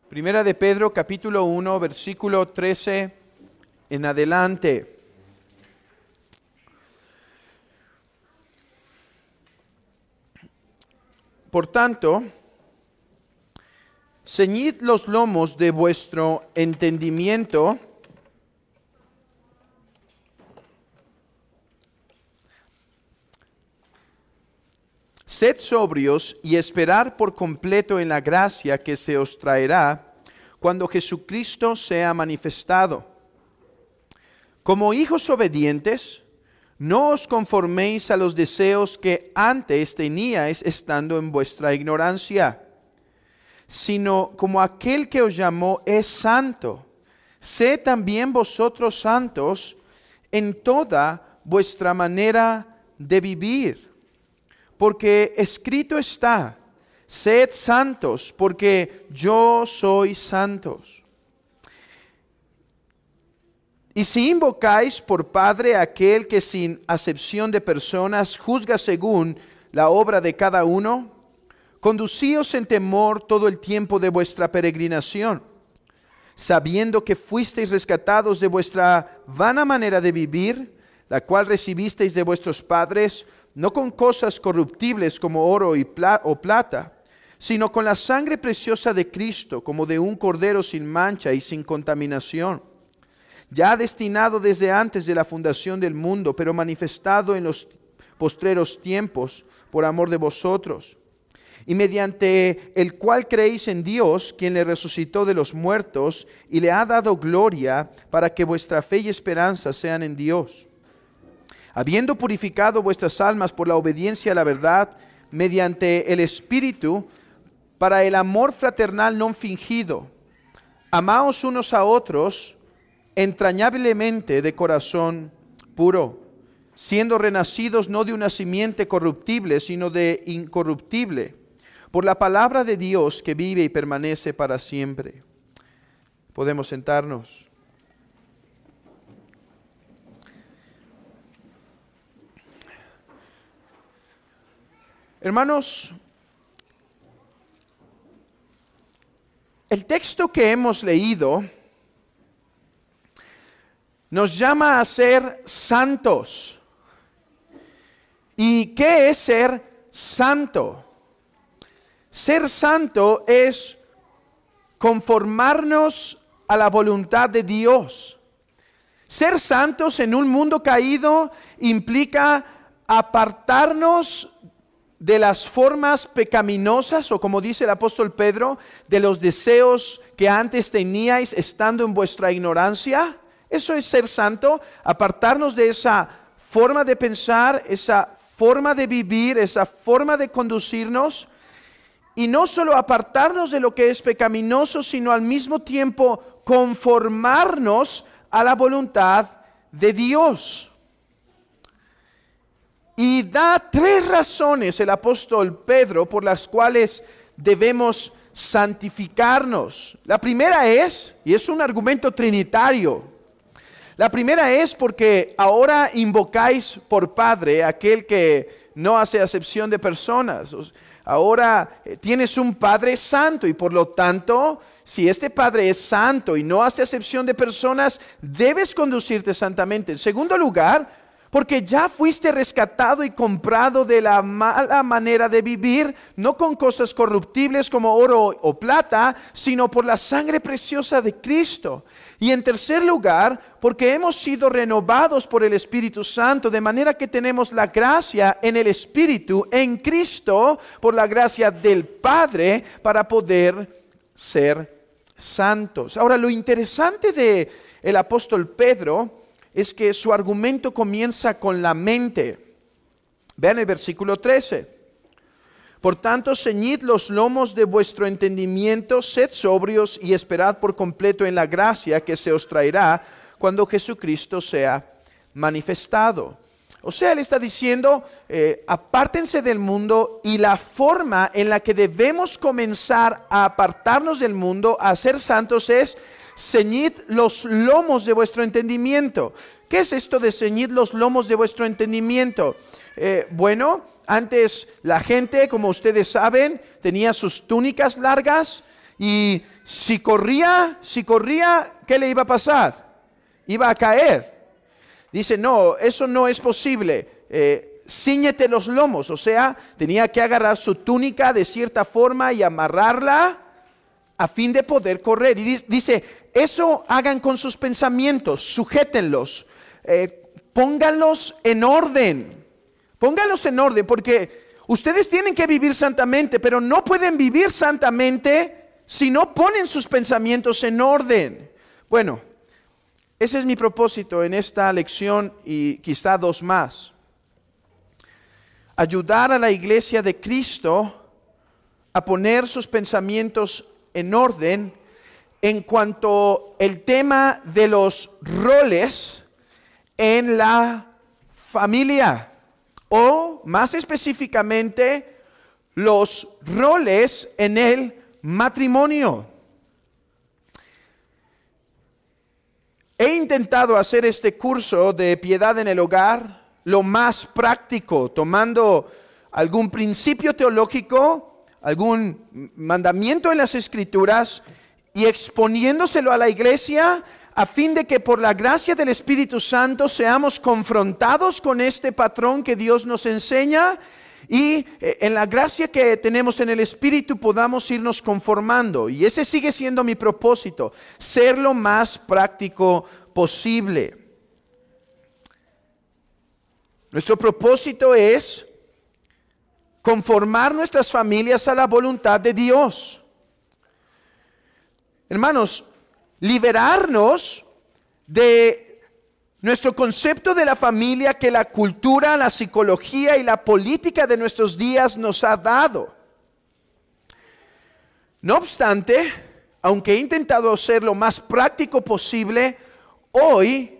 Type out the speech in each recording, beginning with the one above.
Primera de Pedro, capítulo 1, versículo 13 en adelante. Por tanto, ceñid los lomos de vuestro entendimiento, sed sobrios y esperad por completo en la gracia que se os traerá cuando Jesucristo sea manifestado. Como hijos obedientes, no os conforméis a los deseos que antes teníais estando en vuestra ignorancia, sino como aquel que os llamó es santo, sed también vosotros santos en toda vuestra manera de vivir. Porque escrito está, sed santos, porque yo soy santos. Y si invocáis por Padre a aquel que sin acepción de personas juzga según la obra de cada uno, conducíos en temor todo el tiempo de vuestra peregrinación, sabiendo que fuisteis rescatados de vuestra vana manera de vivir, la cual recibisteis de vuestros padres, no con cosas corruptibles como oro o plata, sino con la sangre preciosa de Cristo, como de un cordero sin mancha y sin contaminación, ya destinado desde antes de la fundación del mundo, pero manifestado en los postreros tiempos por amor de vosotros, y mediante el cual creéis en Dios, quien le resucitó de los muertos y le ha dado gloria, para que vuestra fe y esperanza sean en Dios. Habiendo purificado vuestras almas por la obediencia a la verdad, mediante el Espíritu, para el amor fraternal no fingido, amaos unos a otros entrañablemente de corazón puro, siendo renacidos no de una simiente corruptible, sino de incorruptible, por la palabra de Dios que vive y permanece para siempre. Podemos sentarnos. Hermanos, el texto que hemos leído nos llama a ser santos. ¿Y qué es ser santo? Ser santo es conformarnos a la voluntad de Dios. Ser santos en un mundo caído implica apartarnos de las formas pecaminosas, o como dice el apóstol Pedro, de los deseos que antes teníais estando en vuestra ignorancia. Eso es ser santo, apartarnos de esa forma de pensar, esa forma de vivir, esa forma de conducirnos, y no solo apartarnos de lo que es pecaminoso, sino al mismo tiempo conformarnos a la voluntad de Dios. Y da 3 razones el apóstol Pedro por las cuales debemos santificarnos. La primera es, y es un argumento trinitario, la primera es porque ahora invocáis por Padre aquel que no hace acepción de personas. Ahora tienes un Padre santo y por lo tanto, si este Padre es santo y no hace acepción de personas, debes conducirte santamente. En segundo lugar, porque ya fuiste rescatado y comprado de la mala manera de vivir, no con cosas corruptibles como oro o plata, sino por la sangre preciosa de Cristo. Y en tercer lugar, porque hemos sido renovados por el Espíritu Santo, de manera que tenemos la gracia en el Espíritu, en Cristo, por la gracia del Padre, para poder ser santos. Ahora, lo interesante del apóstol Pedro es que su argumento comienza con la mente. Vean el versículo 13. Por tanto, ceñid los lomos de vuestro entendimiento, sed sobrios y esperad por completo en la gracia que se os traerá cuando Jesucristo sea manifestado. O sea, él está diciendo, apártense del mundo, y la forma en la que debemos comenzar a apartarnos del mundo, a ser santos, es ceñid los lomos de vuestro entendimiento. ¿Qué es esto de ceñid los lomos de vuestro entendimiento? Bueno, antes la gente, como ustedes saben, tenía sus túnicas largas y si corría, ¿qué le iba a pasar? Iba a caer. Dice, no, eso no es posible. Cíñete los lomos, o sea, tenía que agarrar su túnica de cierta forma y amarrarla a fin de poder correr. Y dice, eso hagan con sus pensamientos, sujétenlos, pónganlos en orden. Pónganlos en orden, porque ustedes tienen que vivir santamente, pero no pueden vivir santamente si no ponen sus pensamientos en orden. Bueno, ese es mi propósito en esta lección y quizá dos más. Ayudar a la iglesia de Cristo a poner sus pensamientos en orden en cuanto al tema de los roles en la familia, o más específicamente los roles en el matrimonio. He intentado hacer este curso de piedad en el hogar lo más práctico, tomando algún principio teológico, algún mandamiento en las Escrituras y exponiéndoselo a la iglesia a fin de que por la gracia del Espíritu Santo seamos confrontados con este patrón que Dios nos enseña y en la gracia que tenemos en el Espíritu podamos irnos conformando. Y ese sigue siendo mi propósito, ser lo más práctico posible. Nuestro propósito es conformar nuestras familias a la voluntad de Dios. Hermanos, liberarnos de nuestro concepto de la familia que la cultura, la psicología y la política de nuestros días nos ha dado. No obstante, aunque he intentado ser lo más práctico posible, hoy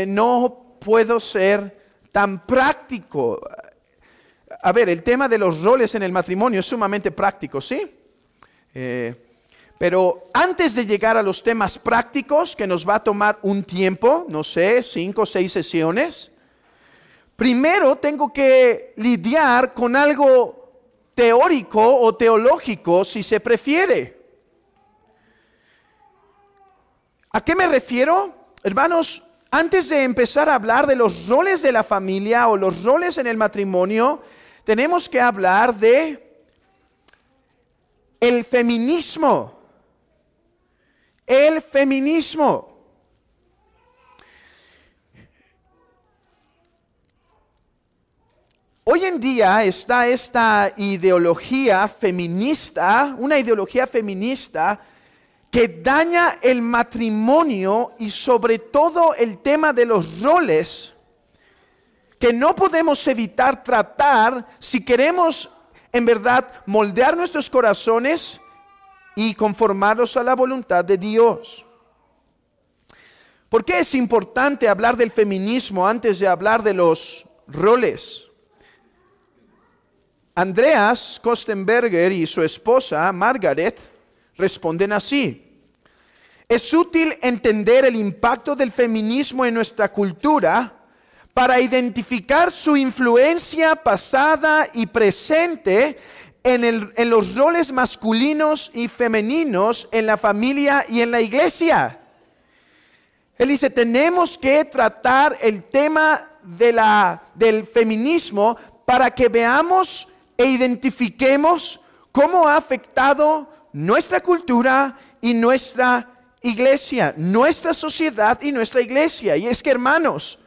no puedo ser tan práctico. A ver, el tema de los roles en el matrimonio es sumamente práctico, ¿sí? Pero antes de llegar a los temas prácticos, que nos va a tomar un tiempo, no sé, 5 o 6 sesiones, primero tengo que lidiar con algo teórico o teológico, si se prefiere. ¿A qué me refiero? Hermanos, antes de empezar a hablar de los roles de la familia o los roles en el matrimonio, tenemos que hablar de el feminismo. El feminismo. Hoy en día está esta ideología feminista, una ideología feminista que daña el matrimonio y sobre todo el tema de los roles, que no podemos evitar tratar si queremos en verdad moldear nuestros corazones y conformarlos a la voluntad de Dios. ¿Por qué es importante hablar del feminismo antes de hablar de los roles? Andreas Kostenberger y su esposa Margaret responden así: es útil entender el impacto del feminismo en nuestra cultura para identificar su influencia pasada y presente en los roles masculinos y femeninos en la familia y en la iglesia. Él dice, tenemos que tratar el tema del feminismo para que veamos e identifiquemos cómo ha afectado nuestra cultura y nuestra iglesia, nuestra sociedad y nuestra iglesia. Y es que, hermanos,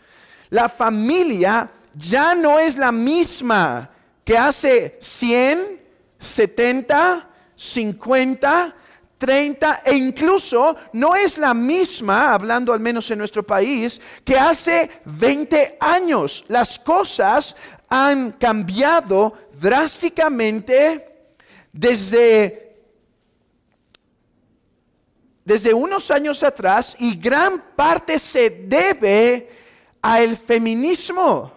la familia ya no es la misma que hace 100, 70, 50, 30 e incluso no es la misma, hablando al menos en nuestro país, que hace 20 años. Las cosas han cambiado drásticamente desde unos años atrás y gran parte se debe al feminismo.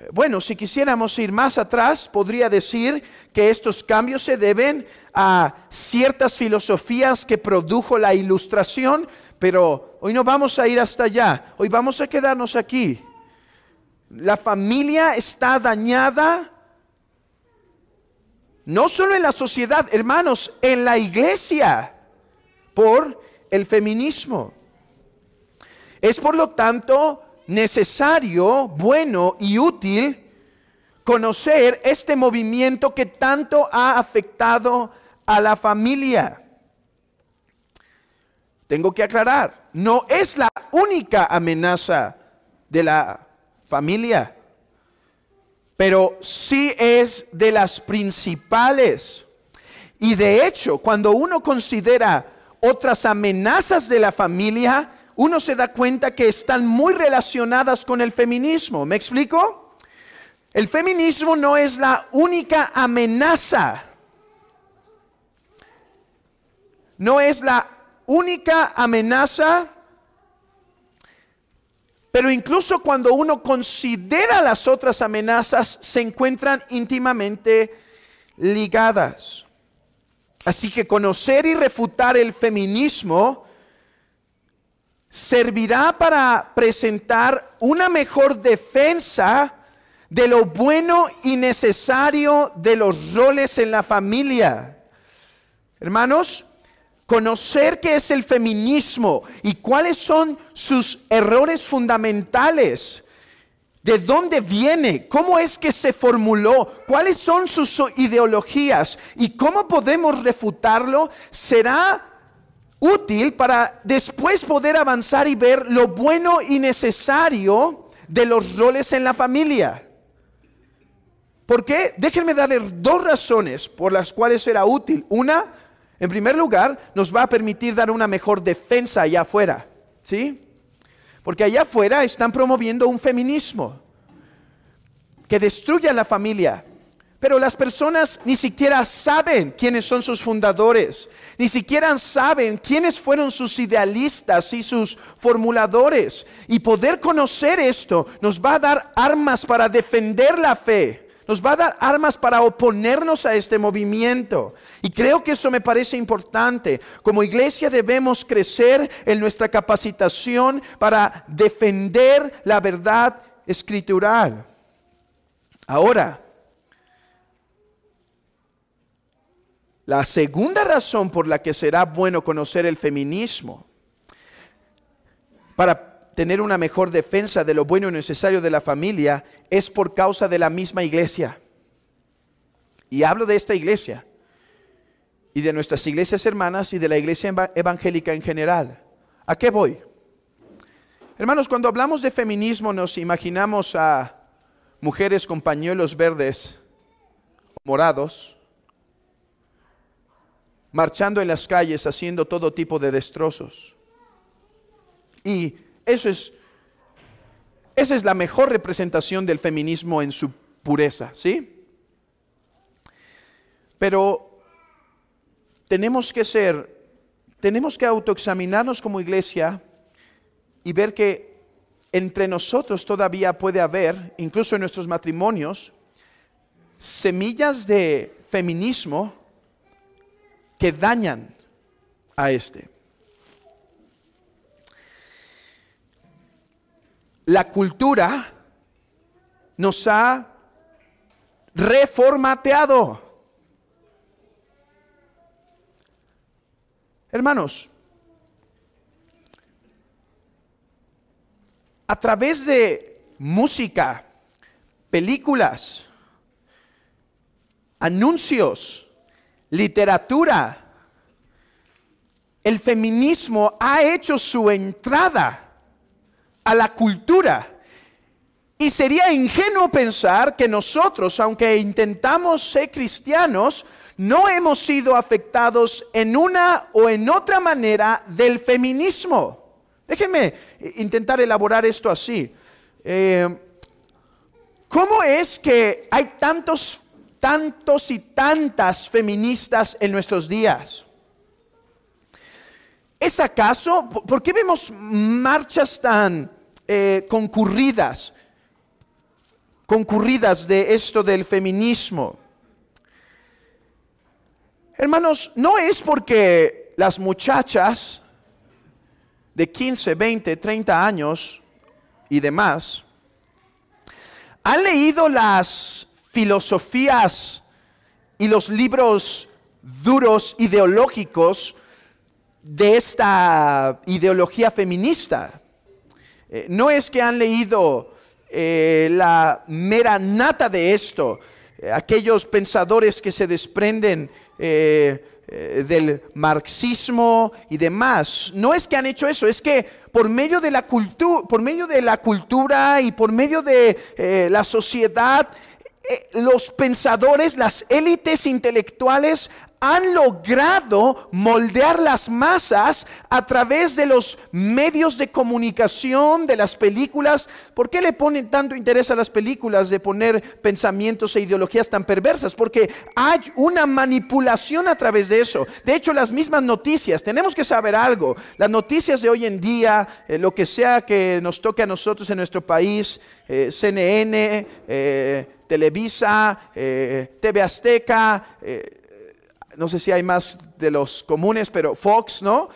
Bueno, si quisiéramos ir más atrás, podría decir que estos cambios se deben a ciertas filosofías que produjo la Ilustración, pero hoy no vamos a ir hasta allá, hoy vamos a quedarnos aquí. La familia está dañada, no solo en la sociedad, hermanos, en la iglesia, por el feminismo. Es por lo tanto necesario, bueno y útil conocer este movimiento que tanto ha afectado a la familia. Tengo que aclarar, no es la única amenaza de la familia, pero sí es de las principales. Y de hecho, cuando uno considera otras amenazas de la familia, uno se da cuenta que están muy relacionadas con el feminismo. ¿Me explico? El feminismo no es la única amenaza. No es la única amenaza, pero incluso cuando uno considera las otras amenazas, se encuentran íntimamente ligadas. Así que conocer y refutar el feminismo servirá para presentar una mejor defensa de lo bueno y necesario de los roles en la familia. Hermanos, conocer qué es el feminismo y cuáles son sus errores fundamentales, de dónde viene, cómo es que se formuló, cuáles son sus ideologías y cómo podemos refutarlo, será útil para después poder avanzar y ver lo bueno y necesario de los roles en la familia. ¿Por qué? Déjenme darle dos razones por las cuales será útil. Una, en primer lugar, nos va a permitir dar una mejor defensa allá afuera, ¿sí? Porque allá afuera están promoviendo un feminismo que destruye a la familia. Pero las personas ni siquiera saben quiénes son sus fundadores, ni siquiera saben quiénes fueron sus idealistas y sus formuladores. Y poder conocer esto nos va a dar armas para defender la fe, nos va a dar armas para oponernos a este movimiento. Y creo que eso me parece importante. Como iglesia debemos crecer en nuestra capacitación para defender la verdad escritural. Ahora, la segunda razón por la que será bueno conocer el feminismo, para tener una mejor defensa de lo bueno y necesario de la familia, es por causa de la misma iglesia. Y hablo de esta iglesia, y de nuestras iglesias hermanas, y de la iglesia evangélica en general. ¿A qué voy? Hermanos, cuando hablamos de feminismo nos imaginamos a mujeres con pañuelos verdes, morados, marchando en las calles, haciendo todo tipo de destrozos. Y esa es la mejor representación del feminismo en su pureza, ¿sí? Pero tenemos que autoexaminarnos como iglesia y ver que entre nosotros todavía puede haber, incluso en nuestros matrimonios, semillas de feminismo que dañan a este. La cultura nos ha reformateado. Hermanos, a través de música, películas, anuncios, literatura, el feminismo ha hecho su entrada a la cultura. Y sería ingenuo pensar que nosotros, aunque intentamos ser cristianos, no hemos sido afectados en una o en otra manera del feminismo. Déjenme intentar elaborar esto así. ¿Cómo es que hay tantos y tantas feministas en nuestros días? ¿Es acaso? ¿Por qué vemos marchas tan concurridas? concurridas de esto del feminismo. Hermanos, no es porque las muchachas de 15, 20, 30 años y demás han leído las filosofías y los libros duros ideológicos de esta ideología feminista. No es que han leído la mera nata de esto, aquellos pensadores que se desprenden del marxismo y demás. No es que han hecho eso, es que por medio de la cultura y por medio de la sociedad, los pensadores, las élites intelectuales han logrado moldear las masas a través de los medios de comunicación, de las películas. ¿Por qué le ponen tanto interés a las películas de poner pensamientos e ideologías tan perversas? Porque hay una manipulación a través de eso. De hecho, las mismas noticias, tenemos que saber algo. Las noticias de hoy en día, lo que sea que nos toque a nosotros en nuestro país, CNN, Televisa, TV Azteca, no sé si hay más de los comunes, pero Fox, ¿no?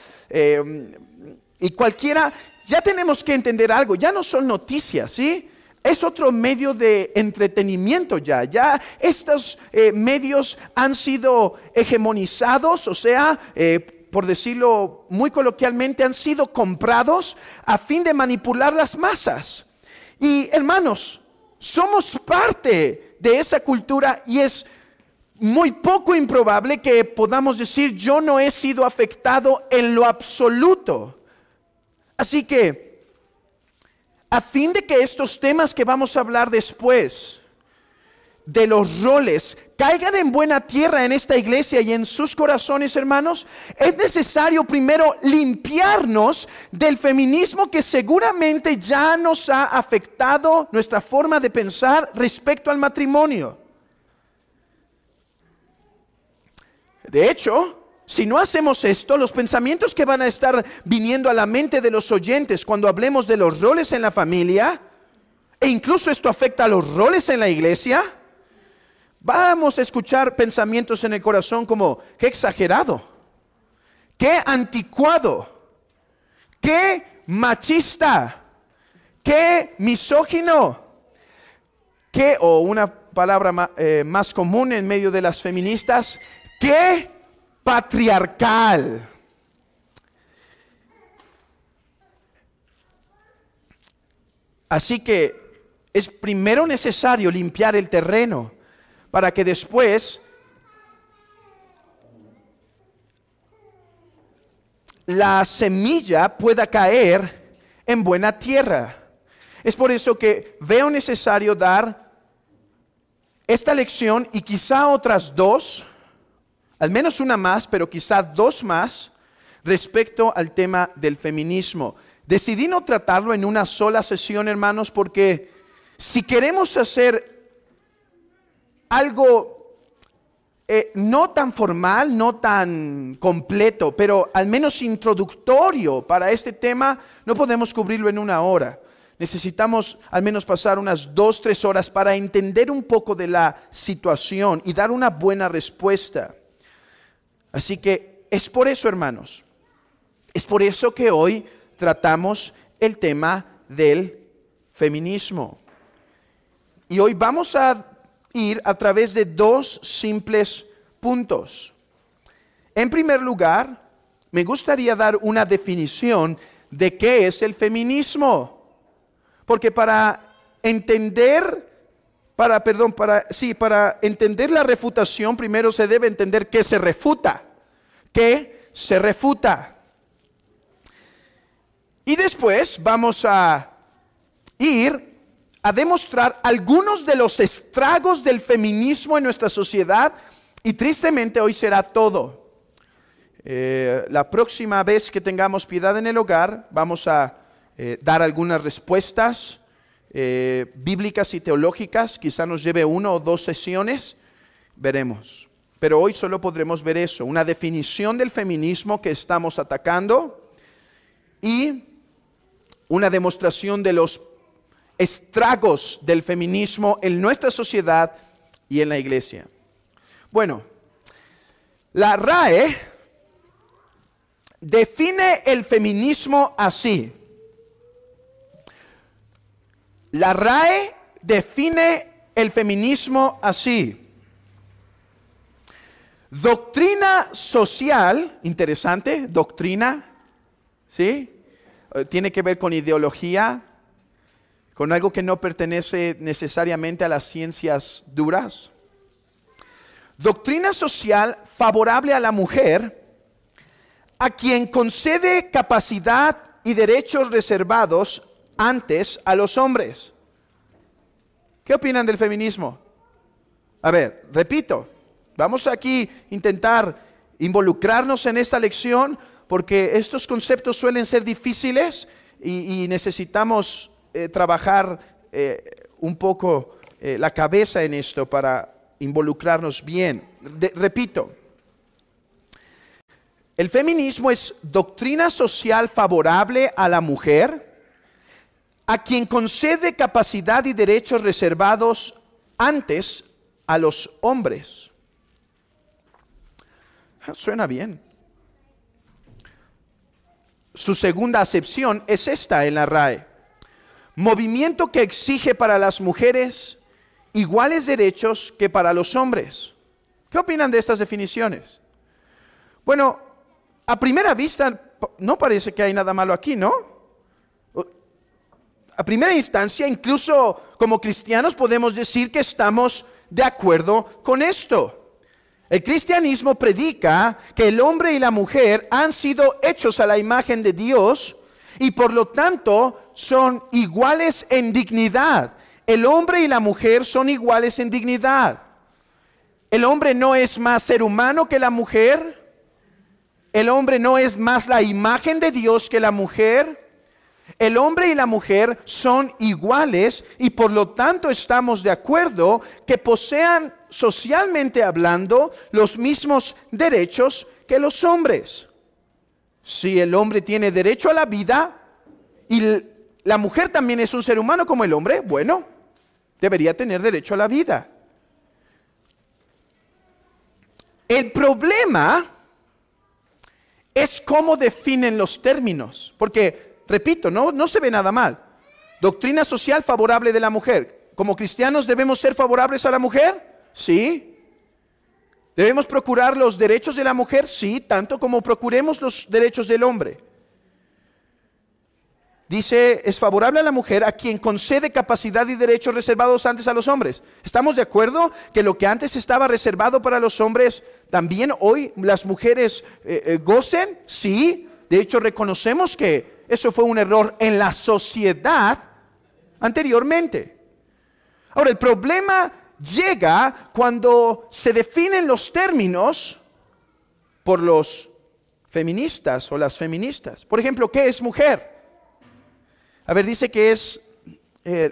Y cualquiera, ya tenemos que entender algo, ya no son noticias, ¿sí? Es otro medio de entretenimiento ya. Ya estos medios han sido hegemonizados, o sea, por decirlo muy coloquialmente, han sido comprados a fin de manipular las masas. Y hermanos, somos parte de esa cultura y es muy poco improbable que podamos decir yo no he sido afectado en lo absoluto. Así que, a fin de que estos temas que vamos a hablar después, de los roles, caigan en buena tierra en esta iglesia y en sus corazones, hermanos, es necesario primero limpiarnos del feminismo que seguramente ya nos ha afectado nuestra forma de pensar respecto al matrimonio. De hecho, si no hacemos esto, los pensamientos que van a estar viniendo a la mente de los oyentes cuando hablemos de los roles en la familia, e incluso esto afecta a los roles en la iglesia, vamos a escuchar pensamientos en el corazón como, qué exagerado, qué anticuado, qué machista, qué misógino, qué, o una palabra más común en medio de las feministas, qué patriarcal. Así que es primero necesario limpiar el terreno para que después la semilla pueda caer en buena tierra. Es por eso que veo necesario dar esta lección y quizá otras dos, al menos una más, pero quizá dos más, respecto al tema del feminismo. Decidí no tratarlo en una sola sesión, hermanos, porque si queremos hacer algo no tan formal, no tan completo, pero al menos introductorio para este tema, no podemos cubrirlo en una hora. Necesitamos al menos pasar unas 2, 3 horas para entender un poco de la situación y dar una buena respuesta. Así que es por eso, hermanos, es por eso que hoy tratamos el tema del feminismo. Y hoy vamos a ir a través de dos simples puntos. En primer lugar, me gustaría dar una definición de qué es el feminismo. Porque para entender la refutación, primero se debe entender qué se refuta. ¿Qué se refuta? Y después vamos a ir a demostrar algunos de los estragos del feminismo en nuestra sociedad, y tristemente hoy será todo. La próxima vez que tengamos piedad en el hogar, vamos a dar algunas respuestas bíblicas y teológicas. Quizá nos lleve 1 o 2 sesiones, veremos. Pero hoy solo podremos ver eso, una definición del feminismo que estamos atacando y una demostración de los estragos del feminismo en nuestra sociedad y en la iglesia. Bueno, la RAE define el feminismo así. La RAE define el feminismo así. Doctrina social, interesante, doctrina, ¿sí? Tiene que ver con ideología, con algo que no pertenece necesariamente a las ciencias duras. Doctrina social favorable a la mujer, a quien concede capacidad y derechos reservados antes a los hombres. ¿Qué opinan del feminismo? A ver, repito, vamos aquí a intentar involucrarnos en esta lección porque estos conceptos suelen ser difíciles y necesitamos trabajar un poco la cabeza en esto para involucrarnos bien. Repito, el feminismo es doctrina social favorable a la mujer, a quien concede capacidad y derechos reservados antes a los hombres. Suena bien. Su segunda acepción es esta en la RAE. Movimiento que exige para las mujeres iguales derechos que para los hombres. ¿Qué opinan de estas definiciones? Bueno, a primera vista no parece que hay nada malo aquí, ¿no? A primera instancia, incluso como cristianos podemos decir que estamos de acuerdo con esto. El cristianismo predica que el hombre y la mujer han sido hechos a la imagen de Dios y por lo tanto son iguales en dignidad. El hombre y la mujer son iguales en dignidad. El hombre no es más ser humano que la mujer. El hombre no es más la imagen de Dios que la mujer. El hombre y la mujer son iguales y por lo tanto estamos de acuerdo que posean socialmente hablando los mismos derechos que los hombres. Si el hombre tiene derecho a la vida y la mujer también es un ser humano como el hombre, bueno, debería tener derecho a la vida. El problema es cómo definen los términos, porque repito, no se ve nada mal. Doctrina social favorable de la mujer. ¿Como cristianos debemos ser favorables a la mujer? Sí. ¿Debemos procurar los derechos de la mujer? Sí, tanto como procuremos los derechos del hombre. Dice, es favorable a la mujer a quien concede capacidad y derechos reservados antes a los hombres. ¿Estamos de acuerdo que lo que antes estaba reservado para los hombres, también hoy las mujeres gocen? Sí. De hecho, reconocemos que eso fue un error en la sociedad anteriormente. Ahora, el problema llega cuando se definen los términos por los feministas o las feministas. Por ejemplo, ¿qué es mujer? A ver, dice que es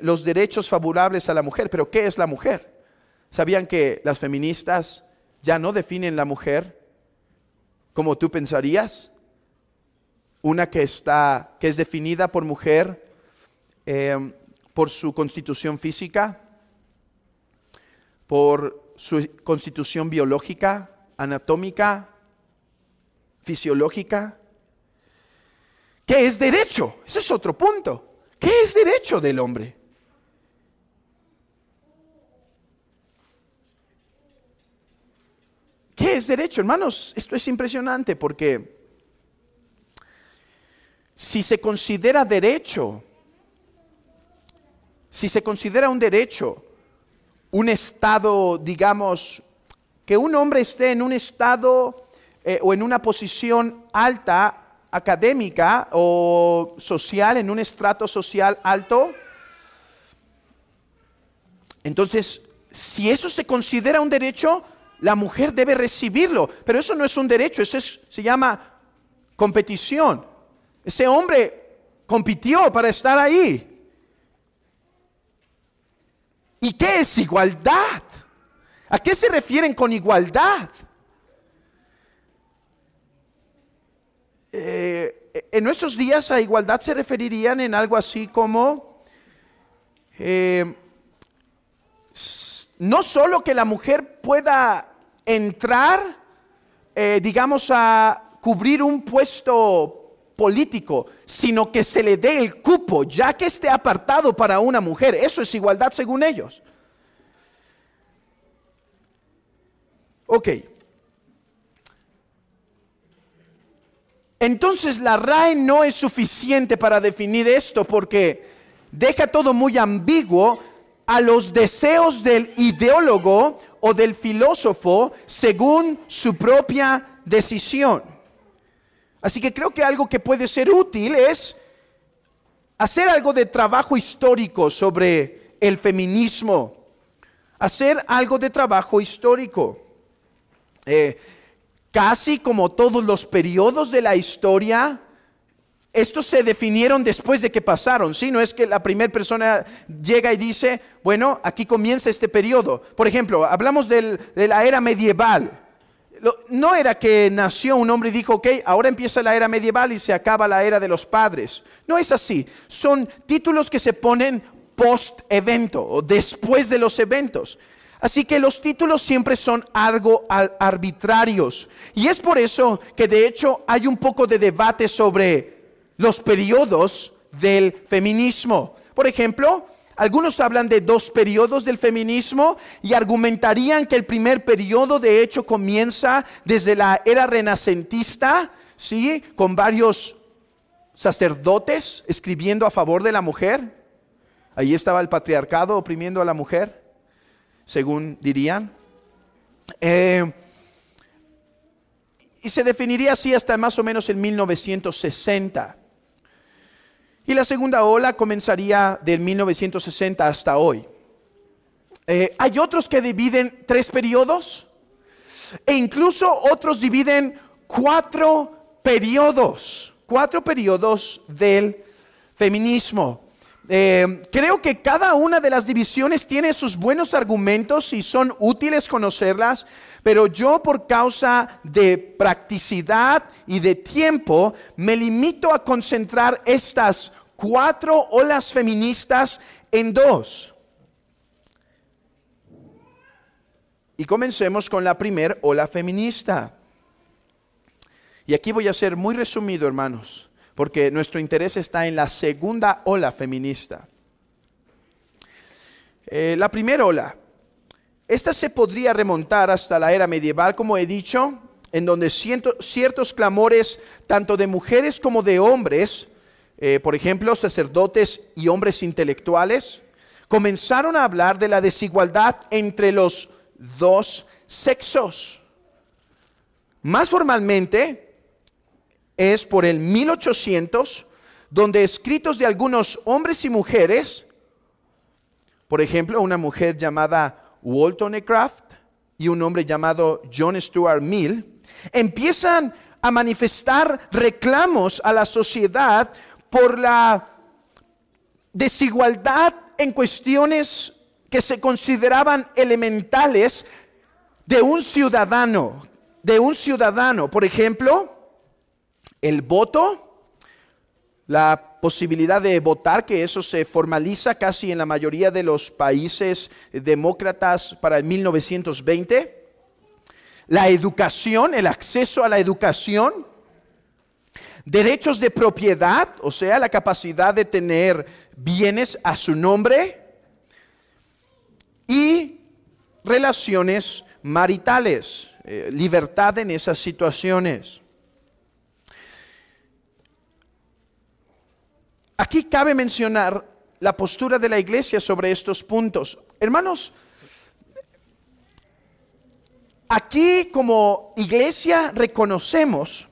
los derechos favorables a la mujer, pero ¿qué es la mujer? ¿Sabían que las feministas ya no definen la mujer como tú pensarías? Una que es definida por mujer por su constitución física, por su constitución biológica, anatómica, fisiológica. ¿Qué es derecho? Ese es otro punto. ¿Qué es derecho del hombre? ¿Qué es derecho? Hermanos, esto es impresionante porque si se considera derecho, si se considera un derecho, un estado, digamos, que un hombre esté en un estado o en una posición alta, académica o social, en un estrato social alto, entonces, si eso se considera un derecho, la mujer debe recibirlo, pero eso no es un derecho, eso se llama competición. Ese hombre compitió para estar ahí. ¿Y qué es igualdad? ¿A qué se refieren con igualdad? En nuestros días a igualdad se referirían en algo así como no solo que la mujer pueda entrar, digamos, a cubrir un puesto político, sino que se le dé el cupo, ya que esté apartado para una mujer. Eso es igualdad según ellos. Ok. Entonces la RAE no es suficiente para definir esto, porque deja todo muy ambiguo a los deseos del ideólogo o del filósofo según su propia decisión. Así que creo que algo que puede ser útil es hacer algo de trabajo histórico sobre el feminismo. Hacer algo de trabajo histórico. Casi como todos los periodos de la historia, estos se definieron después de que pasaron, ¿sí? No es que la primera persona llega y dice, bueno, aquí comienza este periodo. Por ejemplo, hablamos de la era medieval. No era que nació un hombre y dijo, ok, ahora empieza la era medieval y se acaba la era de los padres. No es así. Son títulos que se ponen post-evento o después de los eventos. Así que los títulos siempre son algo arbitrarios. Y es por eso que de hecho hay un poco de debate sobre los periodos del feminismo. Por ejemplo, algunos hablan de 2 periodos del feminismo y argumentarían que el primer periodo de hecho comienza desde la era renacentista, ¿sí? Con varios sacerdotes escribiendo a favor de la mujer. Ahí estaba el patriarcado oprimiendo a la mujer, según dirían. Y se definiría así hasta más o menos en 1960. Y la segunda ola comenzaría del 1960 hasta hoy. Hay otros que dividen 3 periodos e incluso otros dividen 4 periodos. 4 periodos del feminismo. Creo que cada una de las divisiones tiene sus buenos argumentos y son útiles conocerlas, pero yo por causa de practicidad y de tiempo me limito a concentrar estas 4 olas feministas en 2. Y comencemos con la primera ola feminista. Y aquí voy a ser muy resumido, hermanos, porque nuestro interés está en la segunda ola feminista. La primera ola, esta se podría remontar hasta la era medieval, como he dicho, en donde ciertos clamores, tanto de mujeres como de hombres, por ejemplo, sacerdotes y hombres intelectuales, comenzaron a hablar de la desigualdad entre los 2 sexos. Más formalmente, es por el 1800, donde escritos de algunos hombres y mujeres, por ejemplo, una mujer llamada Wollstonecraft y un hombre llamado John Stuart Mill, empiezan a manifestar reclamos a la sociedad por la desigualdad en cuestiones que se consideraban elementales de un ciudadano. Por ejemplo, el voto, la posibilidad de votar, que eso se formaliza casi en la mayoría de los países demócratas para el 1920. La educación, el acceso a la educación. Derechos de propiedad, o sea, la capacidad de tener bienes a su nombre. Y relaciones maritales, libertad en esas situaciones. Aquí cabe mencionar la postura de la iglesia sobre estos puntos. Hermanos, aquí como iglesia reconocemos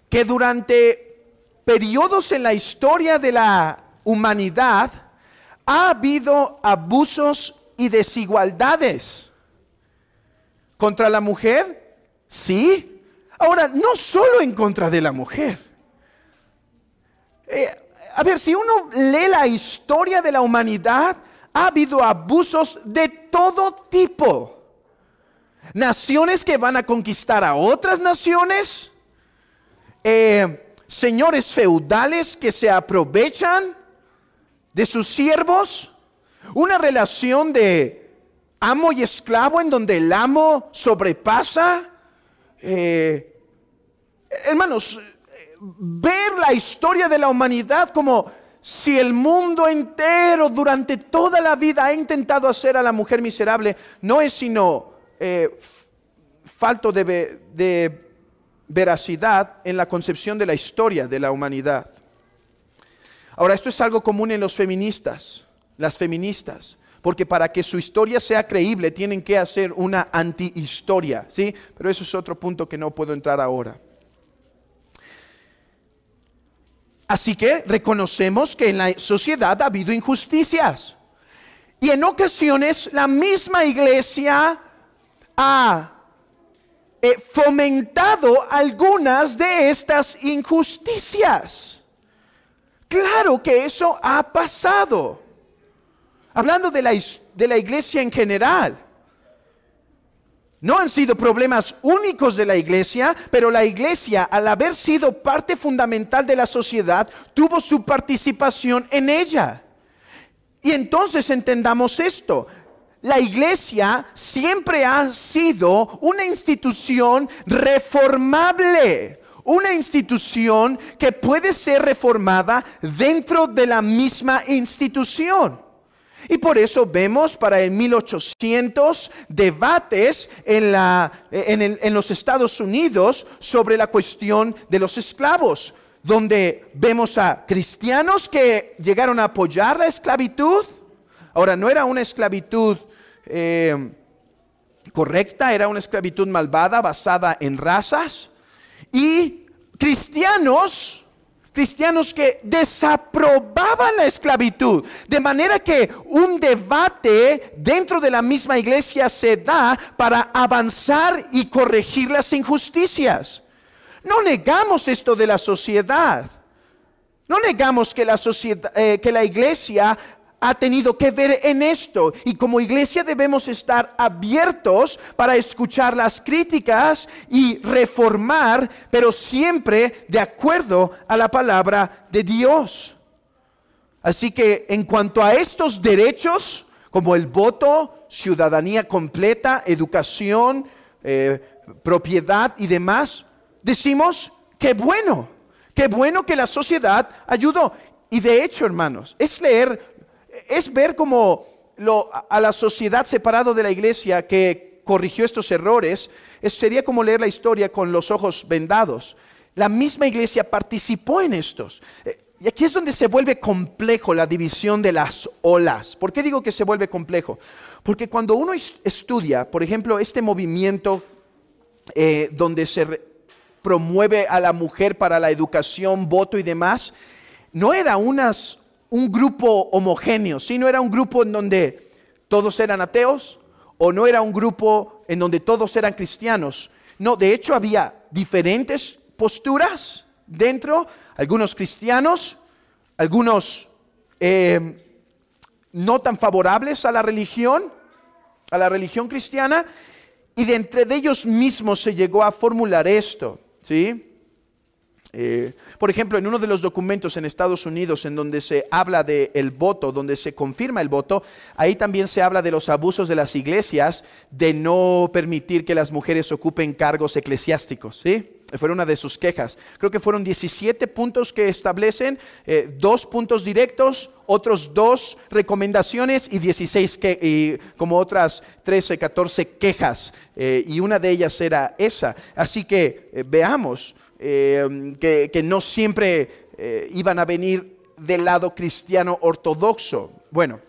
que durante periodos en la historia de la humanidad ha habido abusos y desigualdades contra la mujer, sí. Ahora, no solo en contra de la mujer. A ver, si uno lee la historia de la humanidad, ha habido abusos de todo tipo. Naciones que van a conquistar a otras naciones, señores feudales que se aprovechan de sus siervos, una relación de amo y esclavo en donde el amo sobrepasa. Hermanos, ver la historia de la humanidad como si el mundo entero durante toda la vida ha intentado hacer a la mujer miserable, no es sino falto de veracidad en la concepción de la historia de la humanidad. Ahora, esto es algo común en los feministas, las feministas, porque para que su historia sea creíble tienen que hacer una antihistoria, ¿sí? Pero eso es otro punto que no puedo entrar ahora. Así que reconocemos que en la sociedad ha habido injusticias. Y en ocasiones la misma iglesia ha fomentado algunas de estas injusticias. Claro que eso ha pasado. Hablando de la iglesia en general. No han sido problemas únicos de la iglesia, pero la iglesia, al haber sido parte fundamental de la sociedad, tuvo su participación en ella. Y entonces entendamos esto. La iglesia siempre ha sido una institución reformable, una institución que puede ser reformada dentro de la misma institución. Y por eso vemos para el 1800 debates en los Estados Unidos sobre la cuestión de los esclavos, donde vemos a cristianos que llegaron a apoyar la esclavitud. Ahora, no era una esclavitud correcta, era una esclavitud malvada basada en razas. Y cristianos que desaprobaban la esclavitud, de manera que un debate dentro de la misma iglesia se da para avanzar y corregir las injusticias. No negamos esto de la sociedad, no negamos que la iglesia ha tenido que ver en esto, y como iglesia debemos estar abiertos para escuchar las críticas y reformar, pero siempre de acuerdo a la palabra de Dios. Así que en cuanto a estos derechos, como el voto, ciudadanía completa, educación, propiedad y demás, decimos qué bueno que la sociedad ayudó. Y de hecho, hermanos, es ver como a la sociedad separado de la iglesia que corrigió estos errores. Sería como leer la historia con los ojos vendados. La misma iglesia participó en estos. Y aquí es donde se vuelve complejo la división de las olas. ¿Por qué digo que se vuelve complejo? Porque cuando uno estudia, por ejemplo, este movimiento donde se promueve a la mujer para la educación, voto y demás, no era un grupo homogéneo, sino era un grupo en donde todos eran ateos, o no era un grupo en donde todos eran cristianos. No, de hecho había diferentes posturas dentro, algunos cristianos, algunos no tan favorables a la religión cristiana, y de entre ellos mismos se llegó a formular esto, ¿sí? Por ejemplo, en uno de los documentos en Estados Unidos en donde se habla del voto, donde se confirma el voto, ahí también se habla de los abusos de las iglesias de no permitir que las mujeres ocupen cargos eclesiásticos, ¿sí? Fue una de sus quejas. Creo que fueron 17 puntos que establecen, 2 puntos directos, otros 2 recomendaciones y 16 y como otras 13, 14 quejas, y una de ellas era esa. Así que veamos que no siempre iban a venir del lado cristiano ortodoxo. Bueno,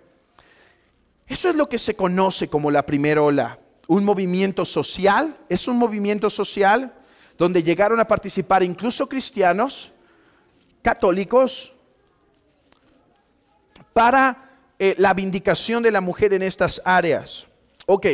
eso es lo que se conoce como la primera ola. Un movimiento social, es un movimiento social donde llegaron a participar incluso cristianos, católicos, para la vindicación de la mujer en estas áreas. Ok,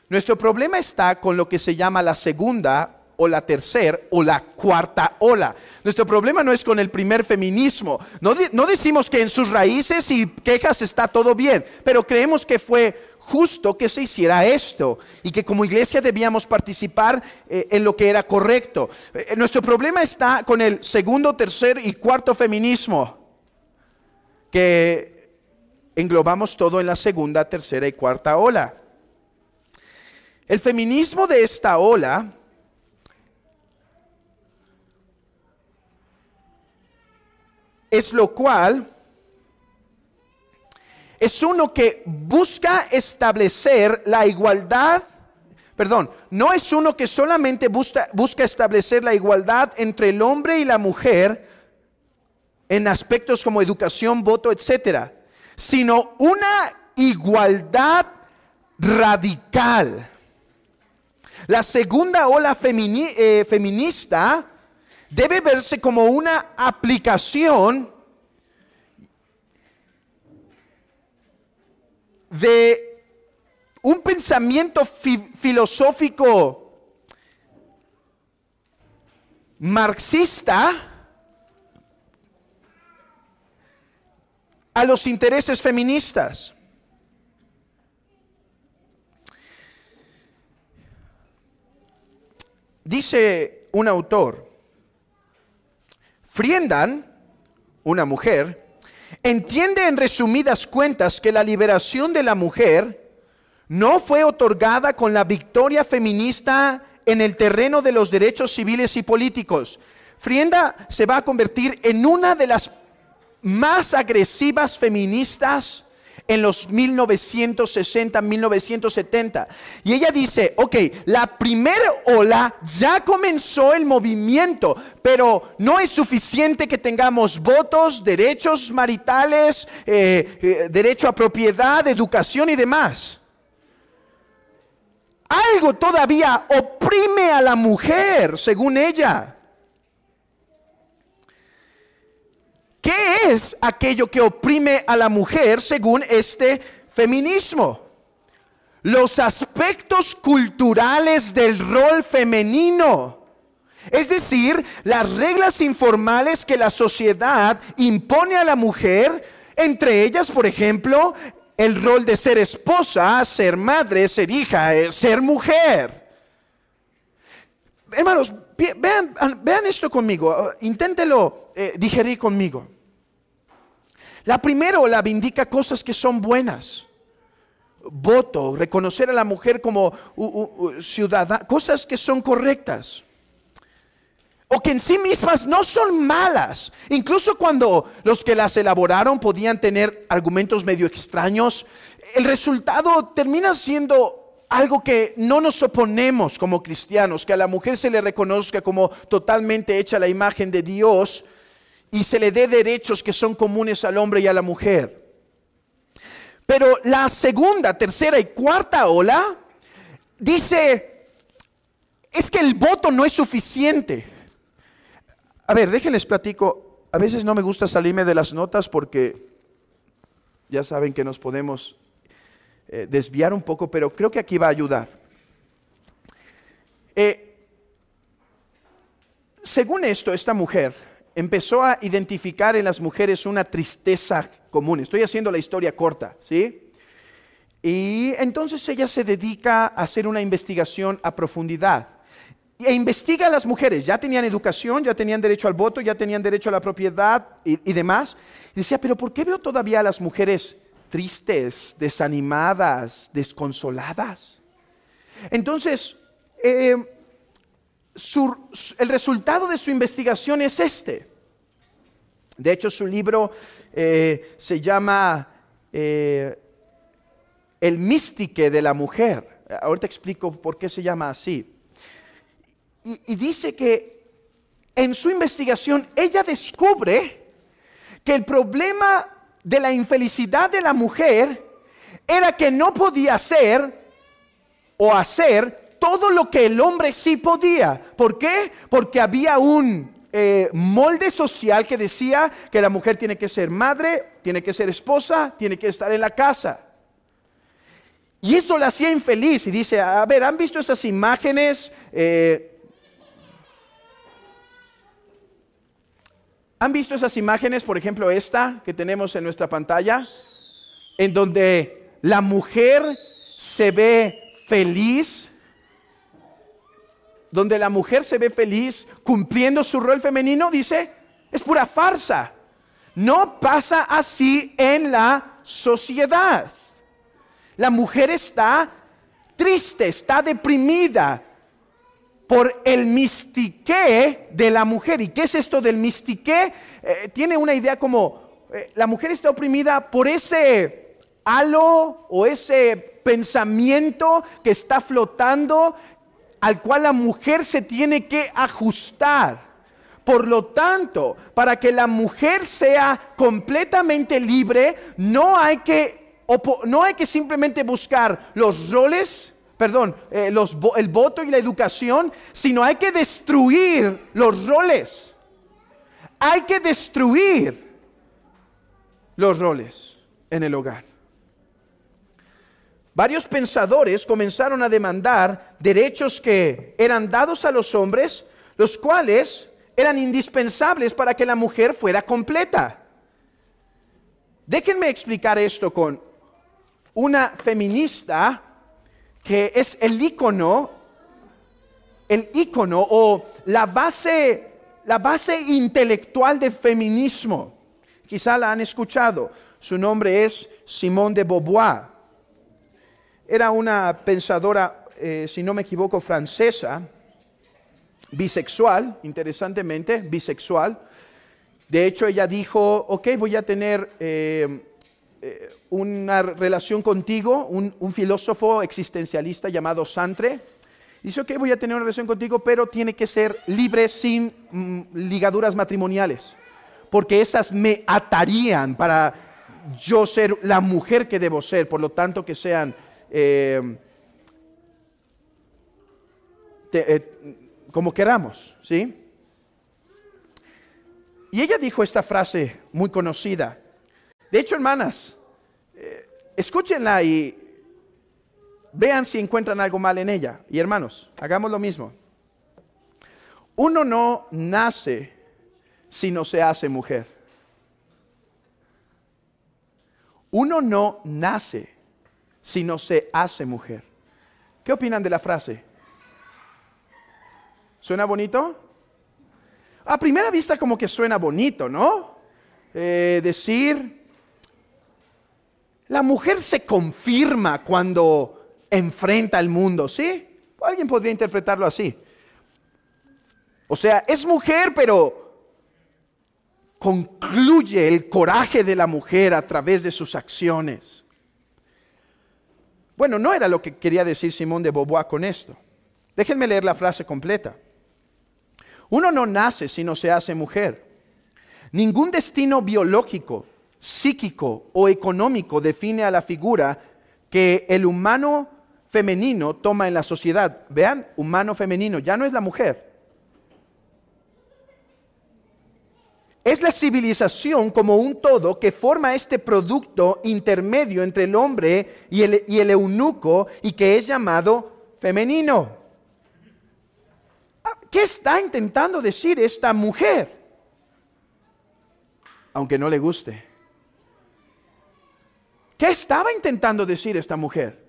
nuestro problema está con lo que se llama la segunda o la tercera o la cuarta ola. Nuestro problema no es con el primer feminismo. No decimos que en sus raíces y quejas está todo bien, pero creemos que fue justo que se hiciera esto y que como iglesia debíamos participar en lo que era correcto. Nuestro problema está con el segundo, tercer y cuarto feminismo, que englobamos todo en la segunda, tercera y cuarta ola. El feminismo de esta ola es lo cual es uno que busca establecer la igualdad, no es uno que solamente busca establecer la igualdad entre el hombre y la mujer en aspectos como educación, voto, etcétera, sino una igualdad radical. La segunda ola feminista debe verse como una aplicación de un pensamiento filosófico marxista a los intereses feministas. Dice un autor, Friedan, una mujer, entiende en resumidas cuentas que la liberación de la mujer no fue otorgada con la victoria feminista en el terreno de los derechos civiles y políticos. Frienda se va a convertir en una de las más agresivas feministas en los 1960, 1970. Y ella dice, ok, la primera ola ya comenzó el movimiento, pero no es suficiente que tengamos votos, derechos maritales, derecho a propiedad, educación y demás. Algo todavía oprime a la mujer, según ella. ¿Qué es aquello que oprime a la mujer según este feminismo? Los aspectos culturales del rol femenino. Es decir, las reglas informales que la sociedad impone a la mujer, entre ellas, por ejemplo, el rol de ser esposa, ser madre, ser hija, ser mujer. Hermanos, vean esto conmigo, inténtelo digerir conmigo. La primera ola indica cosas que son buenas. Voto, reconocer a la mujer como ciudadana, cosas que son correctas. O que en sí mismas no son malas. Incluso cuando los que las elaboraron podían tener argumentos medio extraños, el resultado termina siendo algo que no nos oponemos como cristianos, que a la mujer se le reconozca como totalmente hecha a la imagen de Dios y se le dé derechos que son comunes al hombre y a la mujer. Pero la segunda, tercera y cuarta ola dice, es que el voto no es suficiente. A ver, déjenles platico, a veces no me gusta salirme de las notas porque ya saben que nos podemos desviar un poco, pero creo que aquí va a ayudar. Según esto, esta mujer empezó a identificar en las mujeres una tristeza común. Estoy haciendo la historia corta, ¿sí? Y entonces ella se dedica a hacer una investigación a profundidad. E investiga a las mujeres, ya tenían educación, ya tenían derecho al voto, ya tenían derecho a la propiedad y demás. Y decía, pero ¿por qué veo todavía a las mujeres tristes, desanimadas, desconsoladas? Entonces, el resultado de su investigación es este. De hecho, su libro se llama El místique de la mujer. Ahorita explico por qué se llama así. Y dice que en su investigación ella descubre que el problema de la infelicidad de la mujer era que no podía ser o hacer todo lo que el hombre sí podía. ¿Por qué? Porque había un molde social que decía que la mujer tiene que ser madre, tiene que ser esposa, tiene que estar en la casa. Y eso la hacía infeliz. Y dice, a ver, ¿han visto esas imágenes? ¿Han visto esas imágenes, por ejemplo esta que tenemos en nuestra pantalla? En donde la mujer se ve feliz, donde la mujer se ve feliz cumpliendo su rol femenino, dice, es pura farsa. No pasa así en la sociedad. La mujer está triste, está deprimida por el mistiqué de la mujer. ¿Y qué es esto del mistiqué? Tiene una idea como la mujer está oprimida por ese halo o ese pensamiento que está flotando al cual la mujer se tiene que ajustar. Por lo tanto, para que la mujer sea completamente libre, no hay que simplemente buscar los roles, el voto y la educación, sino hay que destruir los roles. Hay que destruir los roles en el hogar. Varios pensadores comenzaron a demandar derechos que eran dados a los hombres, los cuales eran indispensables para que la mujer fuera completa. Déjenme explicar esto con una feminista que es el ícono o la base intelectual del feminismo. Quizá la han escuchado. Su nombre es Simone de Beauvoir. Era una pensadora, si no me equivoco, francesa, bisexual, interesantemente, bisexual. De hecho, ella dijo, ok, voy a tener una relación contigo, un filósofo existencialista llamado Sartre. Dice, ok, voy a tener una relación contigo, pero tiene que ser libre sin ligaduras matrimoniales, porque esas me atarían para yo ser la mujer que debo ser, por lo tanto que sean como queramos, ¿sí? Y ella dijo esta frase muy conocida. De hecho, hermanas, escúchenla y vean si encuentran algo mal en ella. Y hermanos, hagamos lo mismo. Uno no nace si no se hace mujer. Uno no nace si no se hace mujer. ¿Qué opinan de la frase? ¿Suena bonito? A primera vista como que suena bonito, ¿no? Decir, la mujer se confirma cuando enfrenta al mundo, ¿sí? Alguien podría interpretarlo así. O sea, es mujer, pero concluye el coraje de la mujer a través de sus acciones. Bueno, no era lo que quería decir Simone de Beauvoir con esto. Déjenme leer la frase completa. Uno no nace si no se hace mujer. Ningún destino biológico, psíquico o económico define a la figura que el humano femenino toma en la sociedad. Vean, humano femenino, ya no es la mujer. Es la civilización como un todo que forma este producto intermedio entre el hombre y el eunuco y que es llamado femenino. ¿Qué está intentando decir esta mujer? Aunque no le guste. ¿Qué estaba intentando decir esta mujer?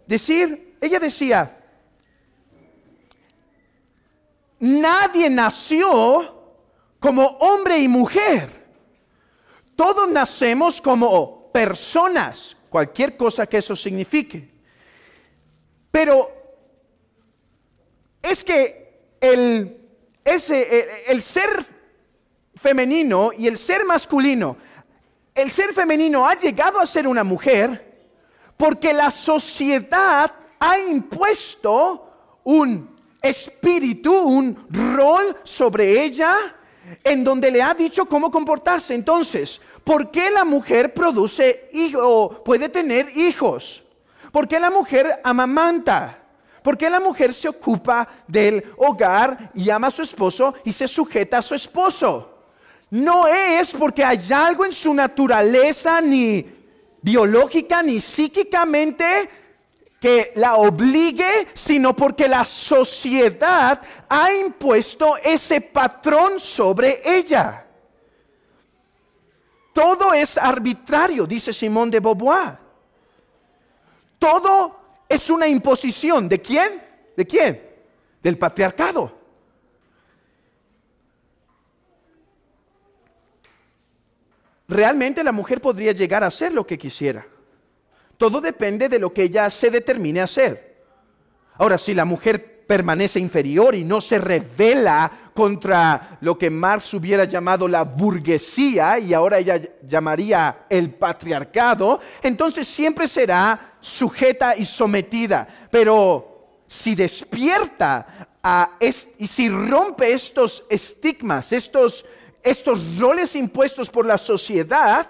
Ella decía, nadie nació como hombre y mujer. Todos nacemos como personas, cualquier cosa que eso signifique. Pero es que el ser femenino y el ser masculino, el ser femenino ha llegado a ser una mujer porque la sociedad ha impuesto un espíritu, un rol sobre ella en donde le ha dicho cómo comportarse. Entonces, ¿por qué la mujer produce hijos, puede tener hijos? ¿Por qué la mujer amamanta? ¿Por qué la mujer se ocupa del hogar y ama a su esposo y se sujeta a su esposo? No es porque hay algo en su naturaleza, ni biológica ni psíquicamente, que la obligue, sino porque la sociedad ha impuesto ese patrón sobre ella. Todo es arbitrario, dice Simone de Beauvoir. Todo es una imposición. ¿De quién? ¿De quién? Del patriarcado. realmente la mujer podría llegar a hacer lo que quisiera. Todo depende de lo que ella se determine a hacer. Ahora, si la mujer permanece inferior y no se rebela contra lo que Marx hubiera llamado la burguesía y ahora ella llamaría el patriarcado, entonces siempre será sujeta y sometida. Pero si despierta y si rompe estos estigmas, estos roles impuestos por la sociedad,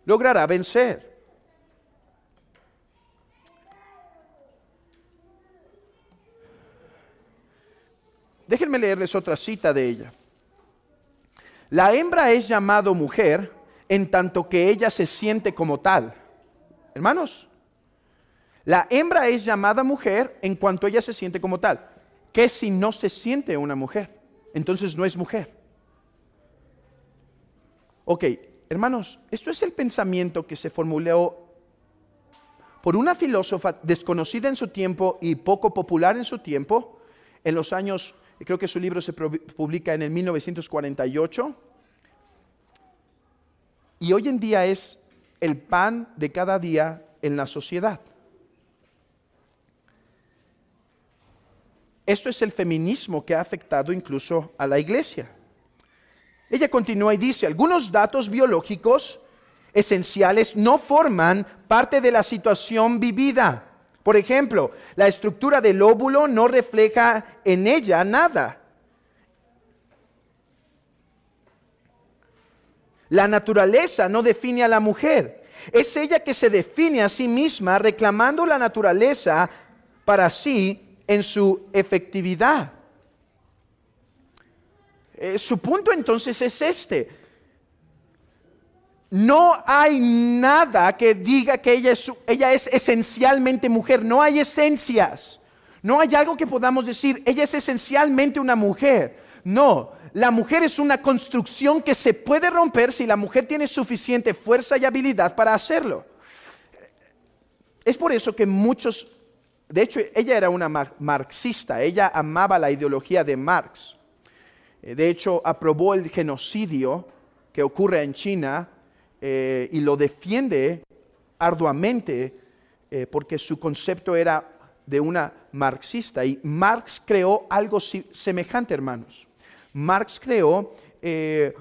logrará vencer. Déjenme leerles otra cita de ella. La hembra es llamado mujer en tanto que ella se siente como tal. Hermanos, la hembra es llamada mujer en cuanto ella se siente como tal. ¿Qué si no se siente una mujer? Entonces no es mujer. Ok, hermanos, esto es el pensamiento que se formuló por una filósofa desconocida en su tiempo y poco popular en su tiempo, en los años, creo que su libro se publica en el 1948, y hoy en día es el pan de cada día en la sociedad. Esto es el feminismo que ha afectado incluso a la iglesia. Ella continúa y dice, algunos datos biológicos esenciales no forman parte de la situación vivida. Por ejemplo, la estructura del óvulo no refleja en ella nada. La naturaleza no define a la mujer. Es ella que se define a sí misma, reclamando la naturaleza para sí en su efectividad. Su punto entonces es este. No hay nada que diga que ella es esencialmente mujer. No hay esencias. No hay algo que podamos decir, ella es esencialmente una mujer. No, la mujer es una construcción que se puede romper si la mujer tiene suficiente fuerza y habilidad para hacerlo. Es por eso que muchos, de hecho ella era una marxista, ella amaba la ideología de Marx. De hecho aprobó el genocidio que ocurre en China, y lo defiende arduamente porque su concepto era de una marxista. Y Marx creó algo semejante, hermanos. Marx creó que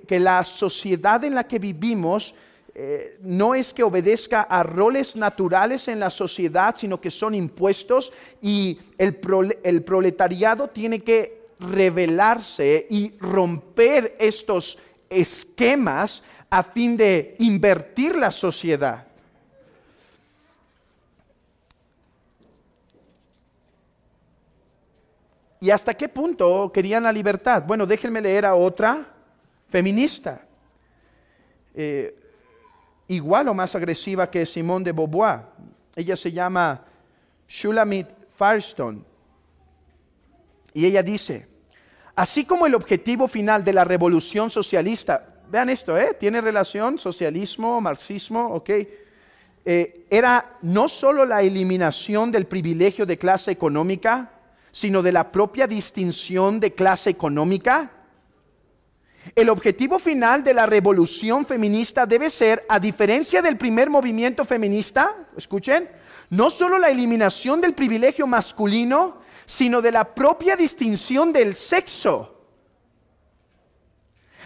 la sociedad en la que vivimos no es que obedezca a roles naturales en la sociedad, sino que son impuestos, y el proletariado tiene que rebelarse y romper estos esquemas a fin de invertir la sociedad. ¿Y hasta qué punto querían la libertad? Bueno, déjenme leer a otra feminista, igual o más agresiva que Simone de Beauvoir. Ella se llama Shulamit Firestone. Y ella dice, así como el objetivo final de la revolución socialista, vean esto, tiene relación, socialismo, marxismo, ok, era no solo la eliminación del privilegio de clase económica, sino de la propia distinción de clase económica. El objetivo final de la revolución feminista debe ser, a diferencia del primer movimiento feminista, escuchen, no solo la eliminación del privilegio masculino, sino de la propia distinción del sexo.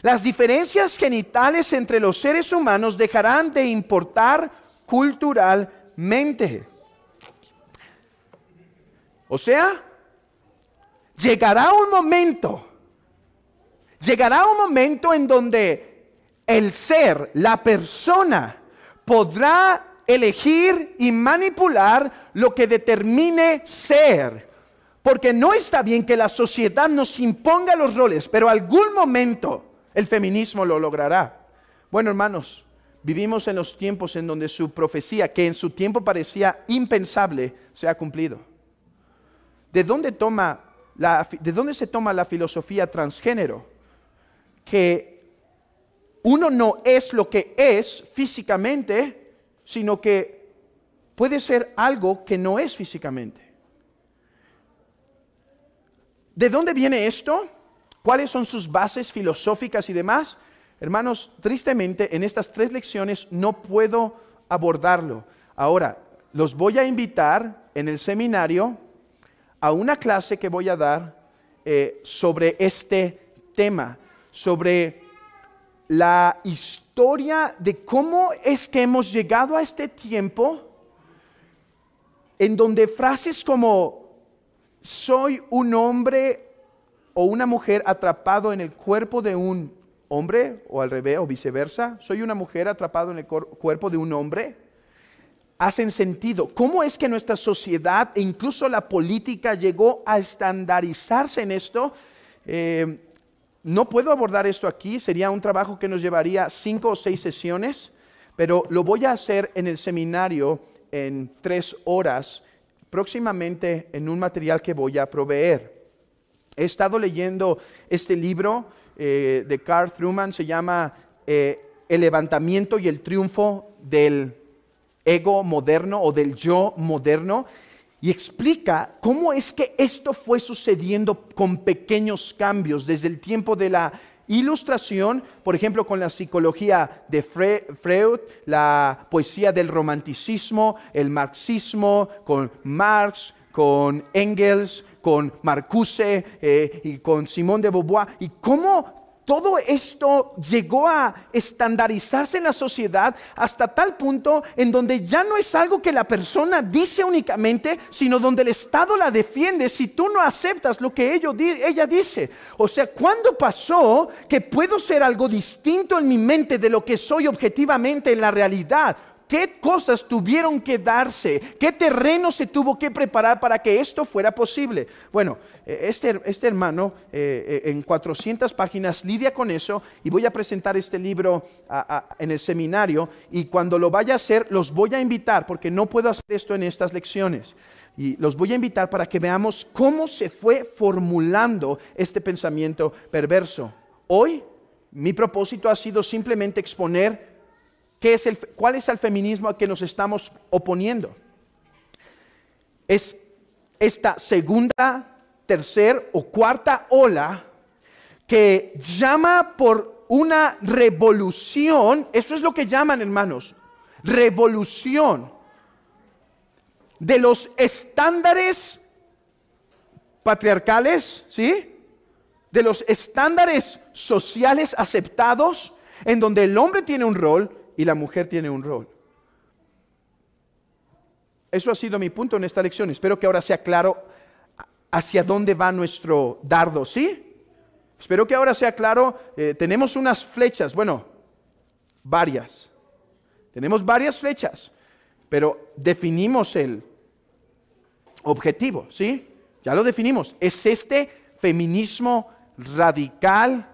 Las diferencias genitales entre los seres humanos dejarán de importar culturalmente. O sea, llegará un momento en donde el ser, la persona, podrá elegir y manipular lo que determine ser. Porque no está bien que la sociedad nos imponga los roles, pero algún momento el feminismo lo logrará. Bueno, hermanos, vivimos en los tiempos en donde su profecía, que en su tiempo parecía impensable, se ha cumplido. ¿De dónde se toma la filosofía transgénero? Que uno no es lo que es físicamente, sino que puede ser algo que no es físicamente. ¿De dónde viene esto? ¿Cuáles son sus bases filosóficas y demás? Hermanos, tristemente en estas 3 lecciones no puedo abordarlo. Ahora, los voy a invitar en el seminario a una clase que voy a dar sobre este tema, sobre la historia de cómo es que hemos llegado a este tiempo en donde frases como soy un hombre o una mujer atrapado en el cuerpo de un hombre, o al revés, o viceversa, soy una mujer atrapado en el cuerpo de un hombre, hacen sentido. ¿Cómo es que nuestra sociedad e incluso la política llegó a estandarizarse en esto? No puedo abordar esto aquí, sería un trabajo que nos llevaría 5 o 6 sesiones, pero lo voy a hacer en el seminario en 3 horas, próximamente en un material que voy a proveer. He estado leyendo este libro de Carl Trueman, se llama El levantamiento y el triunfo del ego moderno o del yo moderno, y explica cómo es que esto fue sucediendo con pequeños cambios desde el tiempo de la Ilustración, por ejemplo, con la psicología de Freud, la poesía del romanticismo, el marxismo, con Marx, con Engels, con Marcuse y con Simone de Beauvoir, y cómo todo esto llegó a estandarizarse en la sociedad hasta tal punto en donde ya no es algo que la persona dice únicamente, sino donde el Estado la defiende si tú no aceptas lo que ella dice. O sea, ¿cuándo pasó que puedo ser algo distinto en mi mente de lo que soy objetivamente en la realidad? ¿Qué cosas tuvieron que darse? ¿Qué terreno se tuvo que preparar para que esto fuera posible? Bueno, este hermano en 400 páginas lidia con eso, y voy a presentar este libro en el seminario, y cuando lo vaya a hacer los voy a invitar, porque no puedo hacer esto en estas lecciones, y los voy a invitar para que veamos cómo se fue formulando este pensamiento perverso. Hoy mi propósito ha sido simplemente exponer ¿cuál es el feminismo al que nos estamos oponiendo? Es esta segunda, tercera o cuarta ola que llama por una revolución. Eso es lo que llaman, hermanos, revolución de los estándares patriarcales, ¿sí? De los estándares sociales aceptados, en donde el hombre tiene un rol y la mujer tiene un rol. Eso ha sido mi punto en esta lección. Espero que ahora sea claro hacia dónde va nuestro dardo, ¿sí? Espero que ahora sea claro. Tenemos unas flechas, bueno, varias. Tenemos varias flechas, pero definimos el objetivo, ¿sí? Ya lo definimos. Es este feminismo radical,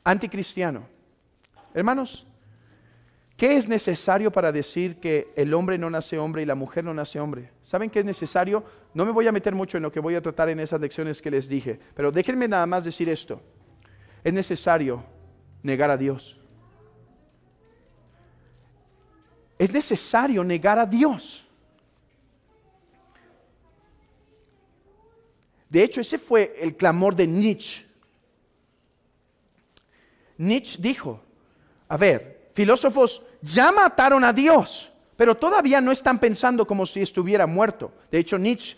anticristiano. Hermanos, ¿qué es necesario para decir que el hombre no nace hombre y la mujer no nace hombre? ¿Saben qué es necesario? No me voy a meter mucho en lo que voy a tratar en esas lecciones que les dije, pero déjenme nada más decir esto. Es necesario negar a Dios. Es necesario negar a Dios. De hecho, ese fue el clamor de Nietzsche. Nietzsche dijo, a ver, filósofos ya mataron a Dios, pero todavía no están pensando como si estuviera muerto. De hecho, Nietzsche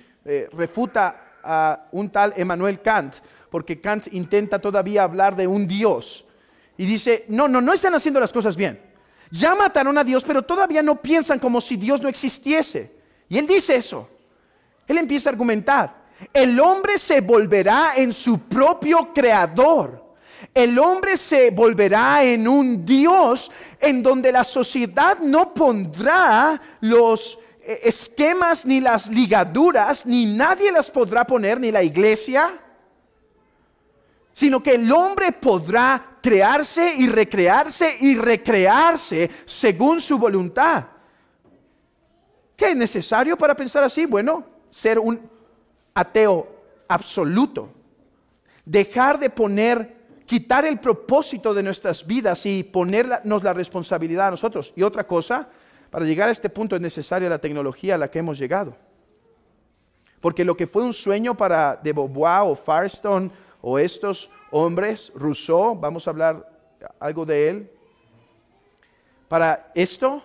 refuta a un tal Emmanuel Kant, porque Kant intenta todavía hablar de un Dios. Y dice, no están haciendo las cosas bien. Ya mataron a Dios, pero todavía no piensan como si Dios no existiese. Y él dice eso. Él empieza a argumentar. El hombre se volverá en su propio creador. El hombre se volverá en un Dios en donde la sociedad no pondrá los esquemas ni las ligaduras, ni nadie las podrá poner, ni la iglesia, sino que el hombre podrá crearse y recrearse según su voluntad. ¿Qué es necesario para pensar así? Bueno, ser un ateo absoluto, dejar de quitar el propósito de nuestras vidas y ponernos la responsabilidad a nosotros. Y otra cosa, para llegar a este punto es necesaria la tecnología a la que hemos llegado. Porque lo que fue un sueño para de Beauvoir o Firestone o estos hombres, Rousseau, vamos a hablar algo de él, para esto,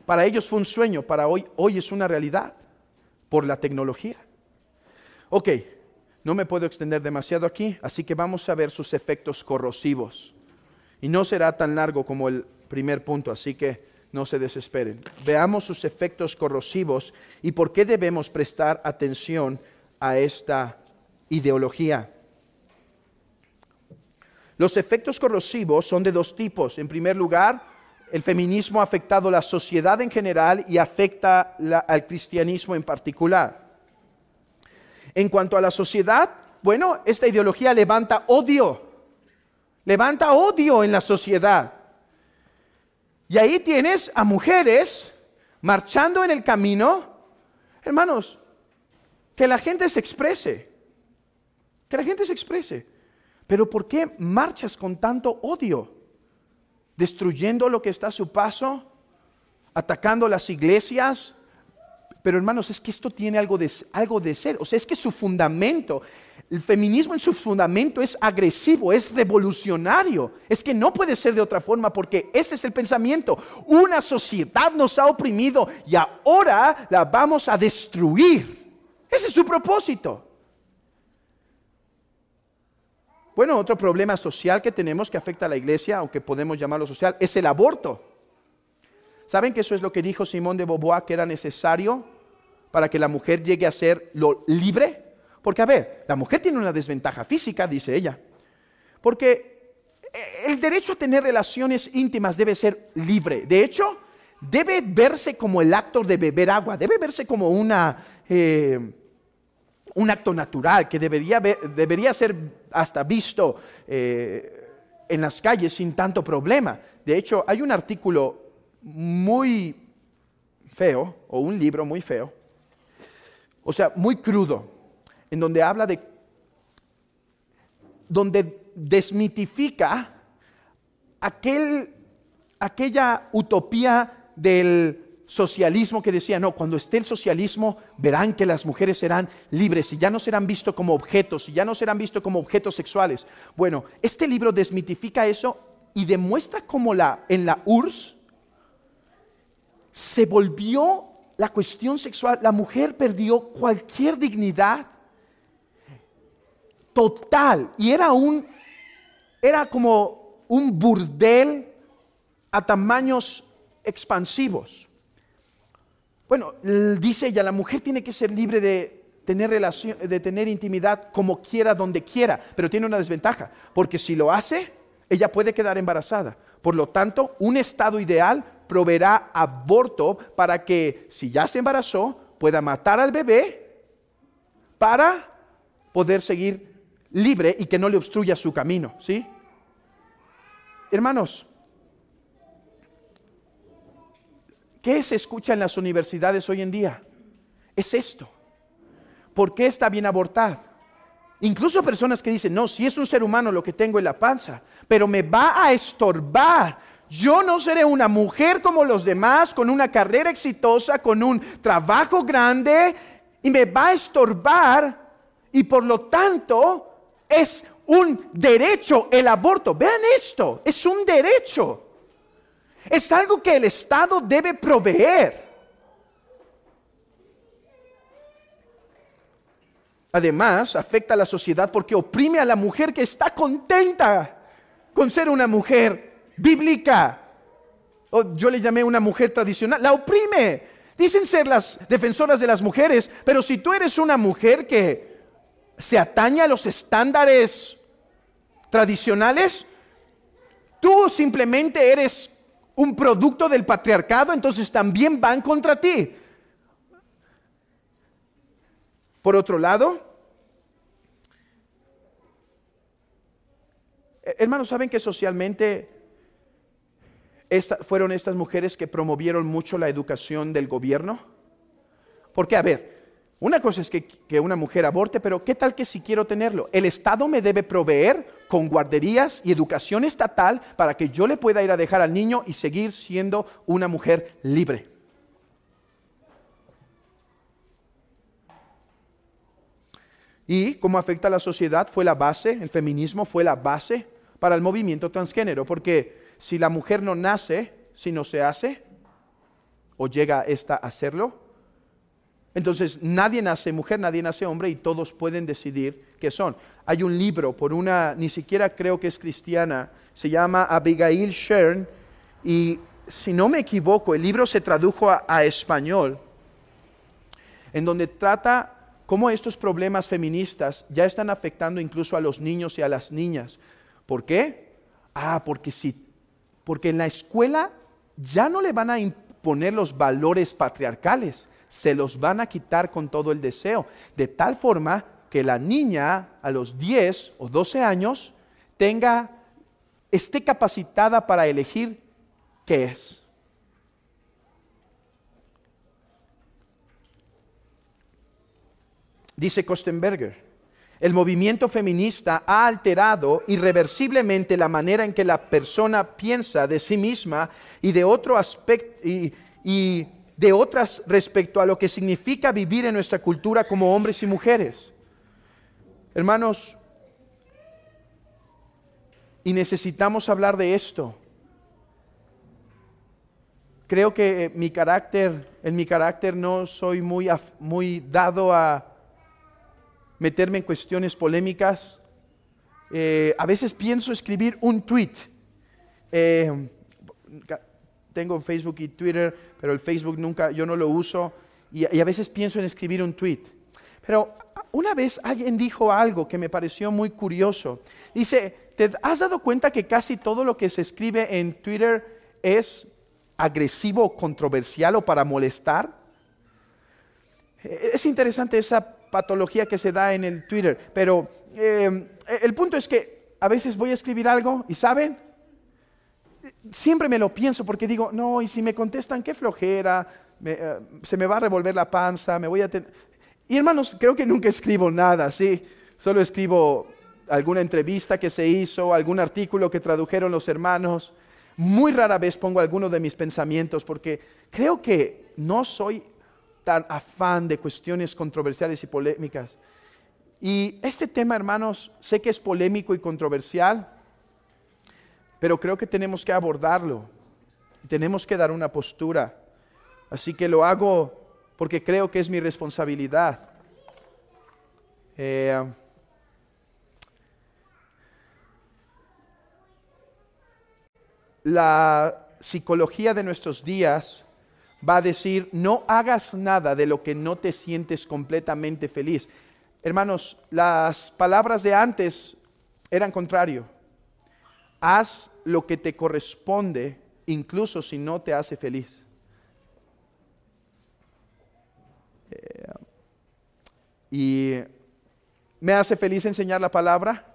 para ellos fue un sueño, para hoy es una realidad por la tecnología. Ok, no me puedo extender demasiado aquí, así que vamos a ver sus efectos corrosivos. Y no será tan largo como el primer punto, así que no se desesperen. Veamos sus efectos corrosivos y por qué debemos prestar atención a esta ideología. Los efectos corrosivos son de dos tipos. En primer lugar, el feminismo ha afectado a la sociedad en general y afecta al cristianismo en particular. En cuanto a la sociedad, bueno, esta ideología levanta odio en la sociedad. Y ahí tienes a mujeres marchando en el camino, hermanos, que la gente se exprese, Pero ¿por qué marchas con tanto odio? Destruyendo lo que está a su paso, atacando las iglesias. Pero hermanos, es que esto tiene algo de ser. O sea, es que su fundamento, el feminismo en su fundamento es agresivo, es revolucionario. Es que no puede ser de otra forma porque ese es el pensamiento. Una sociedad nos ha oprimido y ahora la vamos a destruir. Ese es su propósito. Bueno, otro problema social que tenemos que afecta a la iglesia, aunque podemos llamarlo social, es el aborto. ¿Saben que eso es lo que dijo Simone de Beauvoir que era necesario para que la mujer llegue a ser lo libre? Porque a ver, la mujer tiene una desventaja física, dice ella, porque el derecho a tener relaciones íntimas debe ser libre. De hecho, debe verse como el acto de beber agua, debe verse como un acto natural que debería ser hasta visto en las calles sin tanto problema. De hecho, hay un artículo muy feo, o un libro muy feo, o sea, muy crudo, en donde habla donde desmitifica aquella utopía del socialismo que decía, no, cuando esté el socialismo verán que las mujeres serán libres y ya no serán vistos como objetos, y ya no serán vistos como objetos sexuales. Bueno, este libro desmitifica eso y demuestra cómo en la URSS se volvió la cuestión sexual, la mujer perdió cualquier dignidad total y era como un burdel a tamaños expansivos. Bueno, dice ella, la mujer tiene que ser libre de tener intimidad como quiera, donde quiera, pero tiene una desventaja, porque si lo hace, ella puede quedar embarazada. Por lo tanto, un estado ideal proveerá aborto para que, si ya se embarazó, pueda matar al bebé para poder seguir libre y que no le obstruya su camino, ¿sí? Hermanos, ¿qué se escucha en las universidades hoy en día? Es esto. ¿Por qué está bien abortar? Incluso personas que dicen, no, si es un ser humano lo que tengo en la panza, pero me va a estorbar. Yo no seré una mujer como los demás, con una carrera exitosa, con un trabajo grande, y me va a estorbar, y por lo tanto es un derecho el aborto. Vean esto, es un derecho. Es algo que el Estado debe proveer. Además, afecta a la sociedad porque oprime a la mujer que está contenta con ser una mujer bíblica. Yo le llamé una mujer tradicional. La oprime. Dicen ser las defensoras de las mujeres, pero si tú eres una mujer que se atañe a los estándares tradicionales, tú simplemente eres un producto del patriarcado, entonces también van contra ti. Por otro lado, hermanos, ¿saben que socialmente fueron estas mujeres que promovieron mucho la educación del gobierno? Porque, a ver, una cosa es que una mujer aborte, pero ¿qué tal que si quiero tenerlo? El Estado me debe proveer con guarderías y educación estatal para que yo le pueda ir a dejar al niño y seguir siendo una mujer libre. Y cómo afecta a la sociedad fue la base, el feminismo fue la base para el movimiento transgénero, porque si la mujer no nace, si no se hace, o llega esta a hacerlo, entonces nadie nace mujer, nadie nace hombre y todos pueden decidir qué son. Hay un libro por una, ni siquiera creo que es cristiana, se llama Abigail Shern, y si no me equivoco, el libro se tradujo a español, en donde trata cómo estos problemas feministas ya están afectando incluso a los niños y a las niñas. ¿Por qué? Porque en la escuela ya no le van a imponer los valores patriarcales, se los van a quitar con todo el deseo, de tal forma que la niña a los 10 o 12 años esté capacitada para elegir qué es. Dice Kostenberger, el movimiento feminista ha alterado irreversiblemente la manera en que la persona piensa de sí misma y de otro aspecto y de otras respecto a lo que significa vivir en nuestra cultura como hombres y mujeres. Hermanos, y necesitamos hablar de esto. Creo que en mi carácter no soy muy dado a meterme en cuestiones polémicas. A veces pienso escribir un tweet. Tengo Facebook y Twitter, pero el Facebook yo no lo uso. Y a veces pienso en escribir un tweet. Pero una vez alguien dijo algo que me pareció muy curioso. Dice, ¿te has dado cuenta que casi todo lo que se escribe en Twitter es agresivo o controversial o para molestar? Es interesante esa patología que se da en el Twitter, pero el punto es que a veces voy a escribir algo y ¿saben? Siempre me lo pienso porque digo, no, y si me contestan, qué flojera, se me va a revolver la panza, Y hermanos, creo que nunca escribo nada, ¿sí? Solo escribo alguna entrevista que se hizo, algún artículo que tradujeron los hermanos. Muy rara vez pongo alguno de mis pensamientos porque creo que no soy tan afán de cuestiones controversiales y polémicas. Y este tema, hermanos, sé que es polémico y controversial, pero creo que tenemos que abordarlo. Tenemos que dar una postura. Así que lo hago porque creo que es mi responsabilidad. La psicología de nuestros días va a decir, no hagas nada de lo que no te sientes completamente feliz. Hermanos, las palabras de antes eran contrario. Haz lo que te corresponde, incluso si no te hace feliz. Y me hace feliz enseñar la palabra.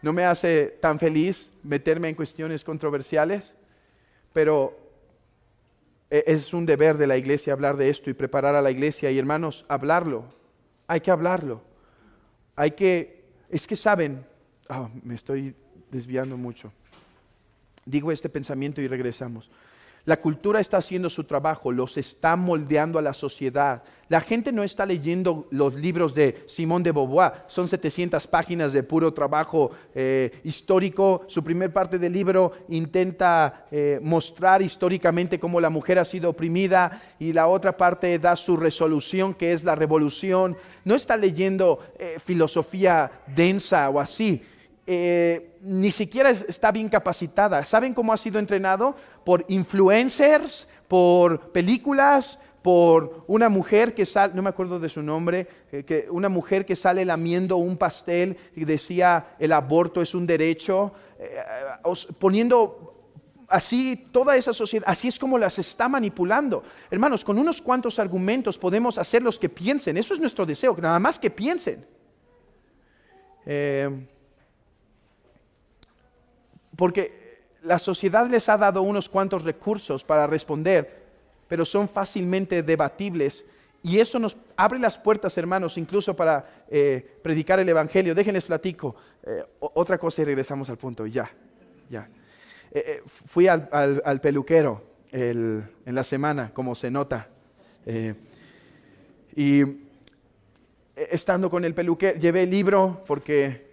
No me hace tan feliz meterme en cuestiones controversiales, pero es un deber de la iglesia hablar de esto y preparar a la iglesia. Y hermanos, hablarlo. Hay que hablarlo. Es que saben, me estoy desviando mucho. Digo este pensamiento y regresamos. La cultura está haciendo su trabajo, los está moldeando a la sociedad. La gente no está leyendo los libros de Simone de Beauvoir, son 700 páginas de puro trabajo histórico. Su primer parte del libro intenta mostrar históricamente cómo la mujer ha sido oprimida y la otra parte da su resolución, que es la revolución. No está leyendo filosofía densa o así. Ni siquiera está bien capacitada. ¿Saben cómo ha sido entrenado? Por influencers, por películas, por una mujer que sale, no me acuerdo de su nombre, una mujer que sale lamiendo un pastel y decía el aborto es un derecho, poniendo así toda esa sociedad, así es como las está manipulando. Hermanos, con unos cuantos argumentos podemos hacerlos que piensen. Eso es nuestro deseo, nada más que piensen. Porque la sociedad les ha dado unos cuantos recursos para responder, pero son fácilmente debatibles. Y eso nos abre las puertas, hermanos, incluso para predicar el Evangelio. Déjenles platico. Otra cosa y regresamos al punto. Ya. Fui al peluquero en la semana, como se nota. Y estando con el peluquero, llevé el libro porque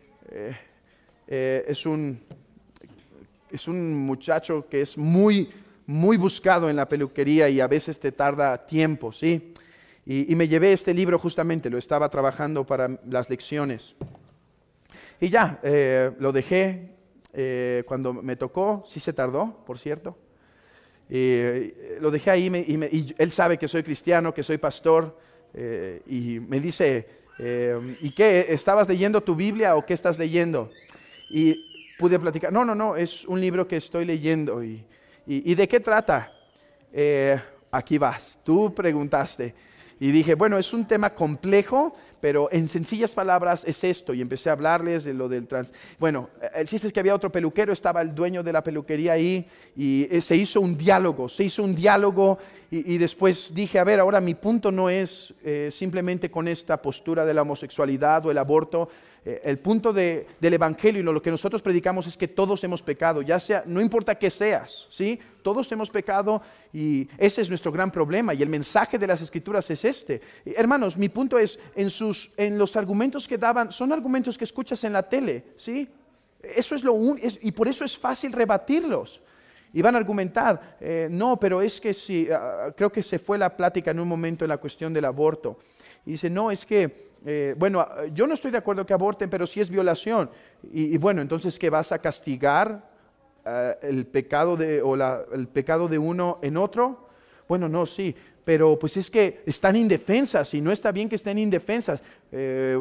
es un muchacho que es muy buscado en la peluquería y a veces te tarda tiempo, ¿sí? Y me llevé este libro justamente, lo estaba trabajando para las lecciones. Y ya, lo dejé cuando me tocó, sí se tardó, por cierto. Lo dejé ahí y él sabe que soy cristiano, que soy pastor, y me dice, ¿y qué? ¿Estabas leyendo tu Biblia o qué estás leyendo? Y pude platicar, no, es un libro que estoy leyendo. ¿Y de qué trata? Aquí vas, tú preguntaste. Y dije, bueno, es un tema complejo, pero en sencillas palabras es esto. Y empecé a hablarles de lo del Bueno, el chiste es que había otro peluquero, estaba el dueño de la peluquería ahí, y se hizo un diálogo, y después dije, a ver, ahora mi punto no es simplemente con esta postura de la homosexualidad o el aborto. El punto del Evangelio y lo que nosotros predicamos es que todos hemos pecado, ya sea, no importa qué seas, ¿sí? Todos hemos pecado y ese es nuestro gran problema y el mensaje de las Escrituras es este. Hermanos, mi punto es, en los argumentos que daban, son argumentos que escuchas en la tele, ¿sí? Eso es y por eso es fácil rebatirlos. Y van a argumentar, no, pero es que sí, creo que se fue la plática en un momento en la cuestión del aborto. Y dice, no, es que, bueno, yo no estoy de acuerdo que aborten, pero sí es violación. Y bueno, entonces, ¿qué vas a castigar el pecado el pecado de uno en otro? Bueno, no, sí, pero pues es que están indefensas y no está bien que estén indefensas.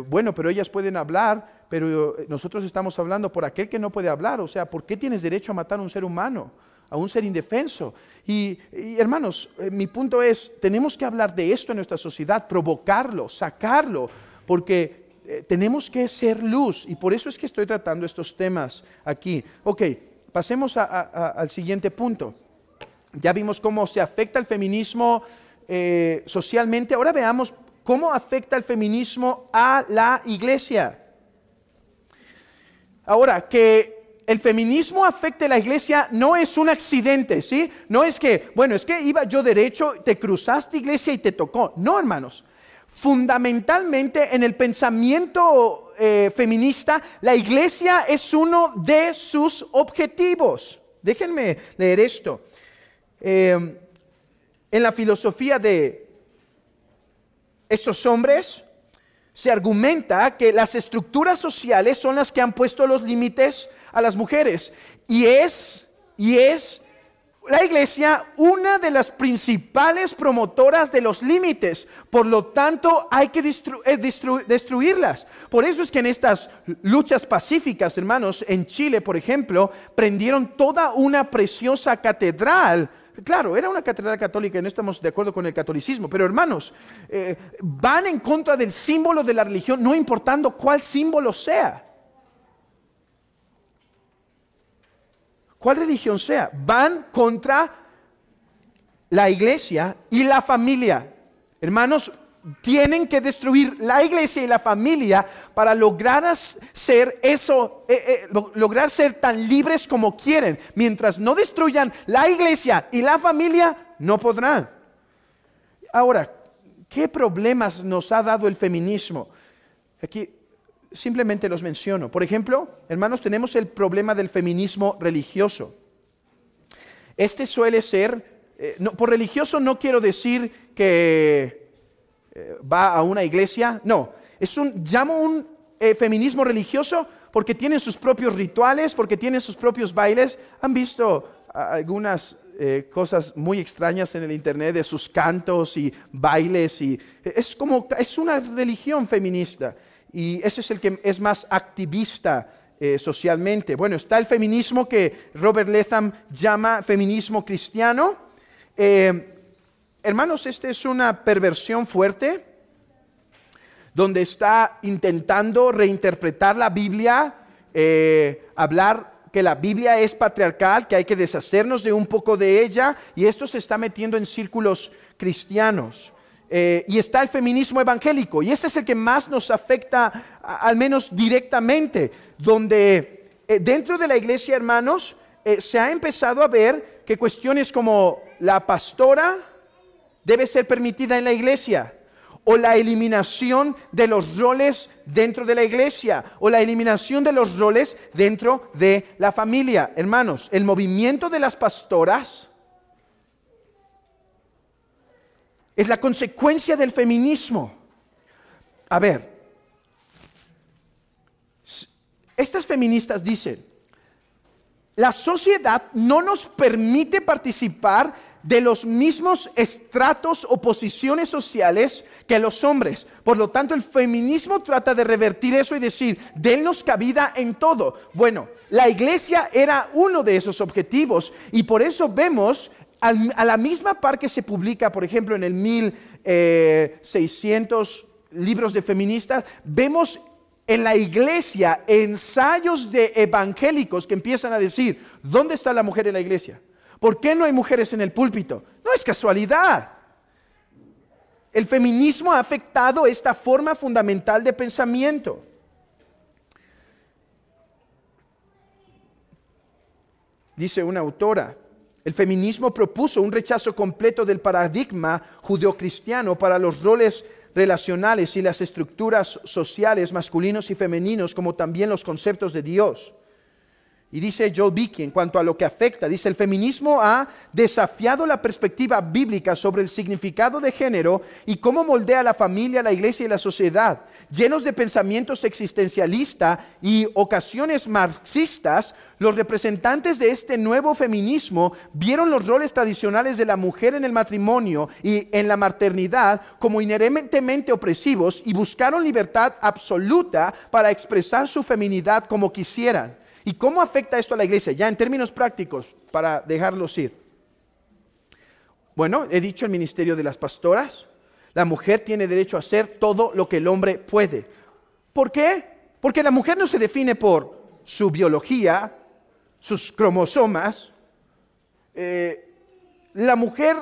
Bueno, pero ellas pueden hablar, pero nosotros estamos hablando por aquel que no puede hablar. O sea, ¿por qué tienes derecho a matar a un ser humano? A un ser indefenso. Y hermanos, mi punto es, tenemos que hablar de esto en nuestra sociedad, provocarlo, sacarlo, porque tenemos que ser luz y por eso es que estoy tratando estos temas aquí. Ok, pasemos al siguiente punto. Ya vimos cómo se afecta el feminismo socialmente, ahora veamos cómo afecta el feminismo a la iglesia. Ahora, que el feminismo afecte a la iglesia no es un accidente, ¿sí? No es que, bueno, es que iba yo derecho, te cruzaste iglesia y te tocó. No, hermanos. Fundamentalmente en el pensamiento feminista, la iglesia es uno de sus objetivos. Déjenme leer esto. En la filosofía de estos hombres, se argumenta que las estructuras sociales son las que han puesto los límites a las mujeres. Y es la iglesia una de las principales promotoras de los límites. Por lo tanto, hay que destruirlas. Por eso es que en estas luchas pacíficas, hermanos, en Chile, por ejemplo, prendieron toda una preciosa catedral. Claro, era una catedral católica y no estamos de acuerdo con el catolicismo, pero hermanos, van en contra del símbolo de la religión, no importando cuál símbolo sea. ¿Cuál religión sea? Van contra la iglesia y la familia. Hermanos, tienen que destruir la iglesia y la familia para lograr ser lograr ser tan libres como quieren. Mientras no destruyan la iglesia y la familia, no podrán. Ahora, ¿qué problemas nos ha dado el feminismo? Aquí simplemente los menciono. Por ejemplo, hermanos, tenemos el problema del feminismo religioso. Este suele ser, por religioso no quiero decir que va a una iglesia, no, llamo un feminismo religioso porque tienen sus propios rituales, porque tienen sus propios bailes. Han visto algunas cosas muy extrañas en el internet de sus cantos y bailes, y es una religión feminista. Y ese es el que es más activista socialmente. Bueno, está el feminismo que Robert Letham llama feminismo cristiano. Hermanos, esta es una perversión fuerte, donde está intentando reinterpretar la Biblia, hablar que la Biblia es patriarcal, que hay que deshacernos de un poco de ella, y esto se está metiendo en círculos cristianos. Y está el feminismo evangélico, y este es el que más nos afecta, al menos directamente, donde dentro de la iglesia, hermanos, se ha empezado a ver que cuestiones como la pastora debe ser permitida en la iglesia, o la eliminación de los roles dentro de la iglesia, o la eliminación de los roles dentro de la familia. Hermanos, el movimiento de las pastoras es la consecuencia del feminismo. A ver, estas feministas dicen, la sociedad no nos permite participar de los mismos estratos o posiciones sociales que los hombres. Por lo tanto, el feminismo trata de revertir eso y decir, dennos cabida en todo. Bueno, la iglesia era uno de esos objetivos y por eso vemos a la misma par que se publica, por ejemplo, en el 1600 libros de feministas, vemos en la iglesia ensayos de evangélicos que empiezan a decir, ¿dónde está la mujer en la iglesia? ¿Por qué no hay mujeres en el púlpito? No es casualidad. El feminismo ha afectado esta forma fundamental de pensamiento. Dice una autora, el feminismo propuso un rechazo completo del paradigma judeocristiano para los roles relacionales y las estructuras sociales masculinos y femeninos, como también los conceptos de Dios. Y dice Joel Beeke, en cuanto a lo que afecta, dice, el feminismo ha desafiado la perspectiva bíblica sobre el significado de género y cómo moldea la familia, la iglesia y la sociedad. Llenos de pensamientos existencialistas y ocasiones marxistas, los representantes de este nuevo feminismo vieron los roles tradicionales de la mujer en el matrimonio y en la maternidad como inherentemente opresivos y buscaron libertad absoluta para expresar su feminidad como quisieran. ¿Y cómo afecta esto a la iglesia? Ya en términos prácticos, para dejarlos ir. Bueno, he dicho el ministerio de las pastoras. La mujer tiene derecho a hacer todo lo que el hombre puede. ¿Por qué? Porque la mujer no se define por su biología, sus cromosomas. La mujer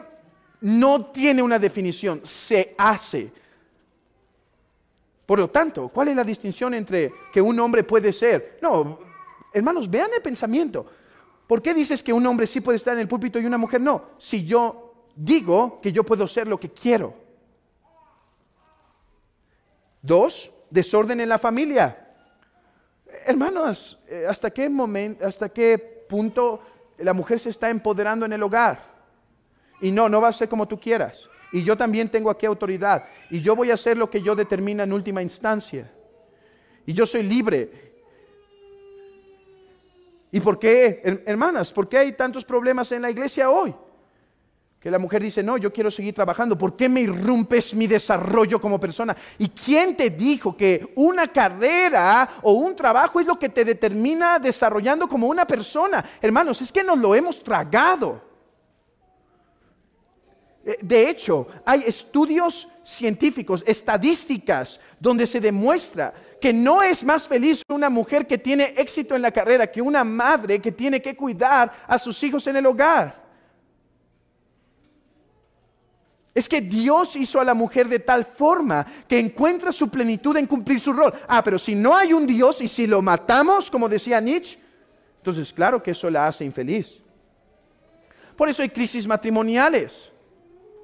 no tiene una definición, se hace. Por lo tanto, ¿cuál es la distinción entre que un hombre puede ser? No. Hermanos, vean el pensamiento. ¿Por qué dices que un hombre sí puede estar en el púlpito y una mujer no? Si yo digo que yo puedo ser lo que quiero. 2, desorden en la familia. Hermanos, ¿hasta qué punto la mujer se está empoderando en el hogar? Y no va a ser como tú quieras. Y yo también tengo aquí autoridad. Y yo voy a hacer lo que yo determina en última instancia. Y yo soy libre. ¿Y por qué, hermanas, por qué hay tantos problemas en la iglesia hoy? Que la mujer dice, no, yo quiero seguir trabajando. ¿Por qué me irrumpes mi desarrollo como persona? ¿Y quién te dijo que una carrera o un trabajo es lo que te determina desarrollando como una persona? Hermanos, es que nos lo hemos tragado. De hecho, hay estudios científicos, estadísticas, donde se demuestra que no es más feliz una mujer que tiene éxito en la carrera que una madre que tiene que cuidar a sus hijos en el hogar. Es que Dios hizo a la mujer de tal forma que encuentra su plenitud en cumplir su rol. Pero si no hay un Dios y si lo matamos, como decía Nietzsche, entonces claro que eso la hace infeliz. Por eso hay crisis matrimoniales,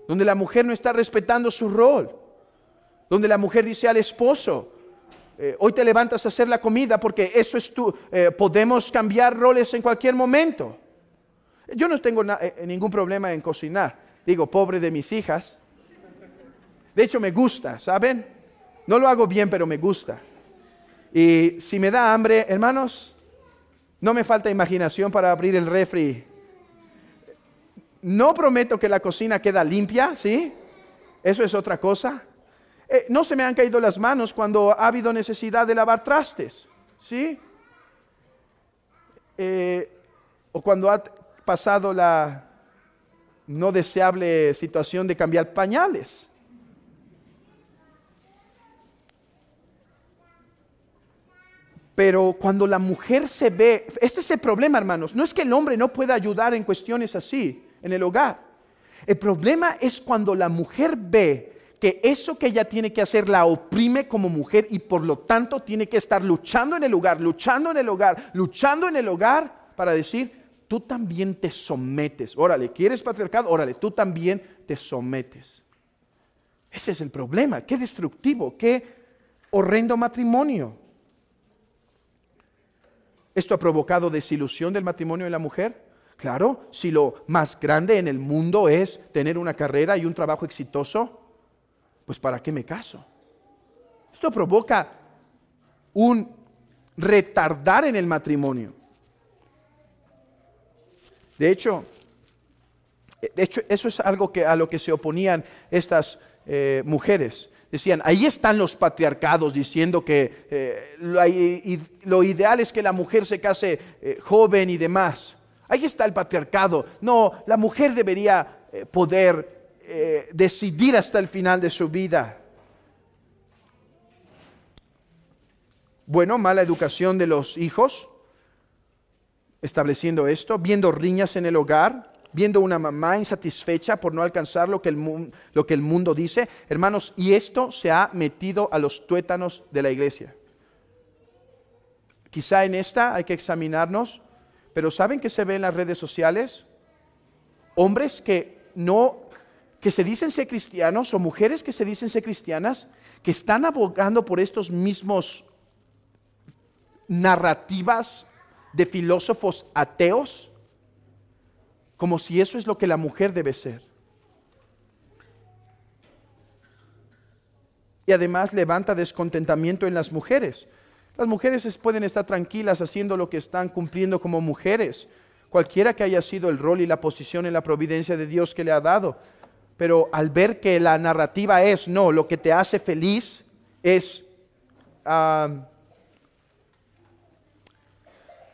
donde la mujer no está respetando su rol, donde la mujer dice al esposo, hoy te levantas a hacer la comida porque eso es tú, podemos cambiar roles en cualquier momento. Yo no tengo ningún problema en cocinar, digo, pobre de mis hijas. De hecho me gusta, ¿saben? No lo hago bien, pero me gusta. Y si me da hambre, hermanos, no me falta imaginación para abrir el refri. No prometo que la cocina queda limpia, ¿sí? Eso es otra cosa. No se me han caído las manos cuando ha habido necesidad de lavar trastes, ¿sí? O cuando ha pasado la no deseable situación de cambiar pañales. Pero cuando la mujer se ve, este es el problema, hermanos, no es que el hombre no pueda ayudar en cuestiones así en el hogar. El problema es cuando la mujer ve que eso que ella tiene que hacer la oprime como mujer y por lo tanto tiene que estar luchando en el hogar, luchando en el hogar, luchando en el hogar para decir, tú también te sometes. Órale, ¿quieres patriarcado? Órale, tú también te sometes. Ese es el problema. Qué destructivo, qué horrendo matrimonio. ¿Esto ha provocado desilusión del matrimonio de la mujer? Claro, si lo más grande en el mundo es tener una carrera y un trabajo exitoso, pues ¿para qué me caso? Esto provoca un retardar en el matrimonio. De hecho, eso es algo a lo que se oponían estas mujeres. Decían, ahí están los patriarcados diciendo que lo ideal es que la mujer se case joven y demás. Ahí está el patriarcado. No, la mujer debería poder decidir hasta el final de su vida. Bueno, mala educación de los hijos, estableciendo esto, viendo riñas en el hogar, viendo una mamá insatisfecha por no alcanzar lo que el mundo dice. Hermanos, y esto se ha metido a los tuétanos de la iglesia. Quizá en esta hay que examinarnos, pero ¿saben qué se ve en las redes sociales? Hombres que se dicen ser cristianos, o mujeres que se dicen ser cristianas, que están abogando por estos mismos narrativas de filósofos ateos, como si eso es lo que la mujer debe ser. Y además levanta descontentamiento en las mujeres. Las mujeres pueden estar tranquilas haciendo lo que están cumpliendo como mujeres, cualquiera que haya sido el rol y la posición en la providencia de Dios que le ha dado. Pero al ver que la narrativa es, no, lo que te hace feliz es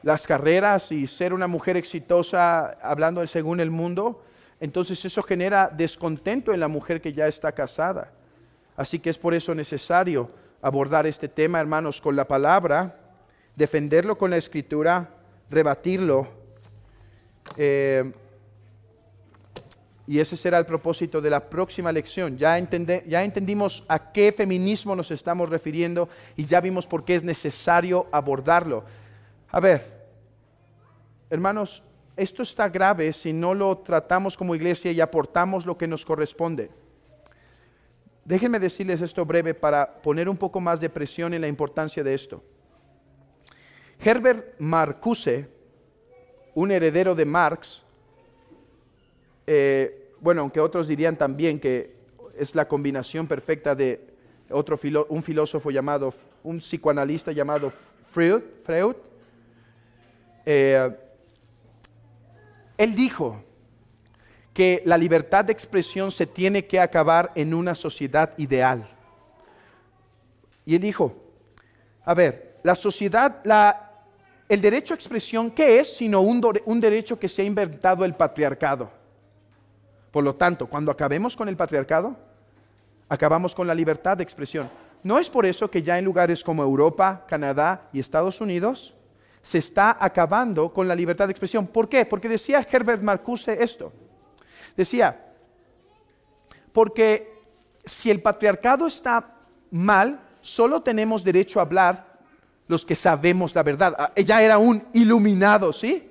las carreras y ser una mujer exitosa hablando según el mundo, entonces eso genera descontento en la mujer que ya está casada. Así que es por eso necesario abordar este tema, hermanos, con la palabra, defenderlo con la escritura, rebatirlo. Y ese será el propósito de la próxima lección. Ya entendimos a qué feminismo nos estamos refiriendo y ya vimos por qué es necesario abordarlo. A ver, hermanos, esto está grave si no lo tratamos como iglesia y aportamos lo que nos corresponde. Déjenme decirles esto breve para poner un poco más de presión en la importancia de esto. Herbert Marcuse, un heredero de Marx, aunque otros dirían también que es la combinación perfecta de un filósofo llamado, un psicoanalista llamado Freud. Él dijo que la libertad de expresión se tiene que acabar en una sociedad ideal. Y él dijo, a ver, la sociedad, el derecho a expresión, ¿qué es sino un derecho que se ha inventado el patriarcado? Por lo tanto, cuando acabemos con el patriarcado, acabamos con la libertad de expresión. ¿No es por eso que ya en lugares como Europa, Canadá y Estados Unidos se está acabando con la libertad de expresión? ¿Por qué? Porque decía Herbert Marcuse esto. Decía, porque si el patriarcado está mal, solo tenemos derecho a hablar los que sabemos la verdad. Ella era un iluminado, ¿sí?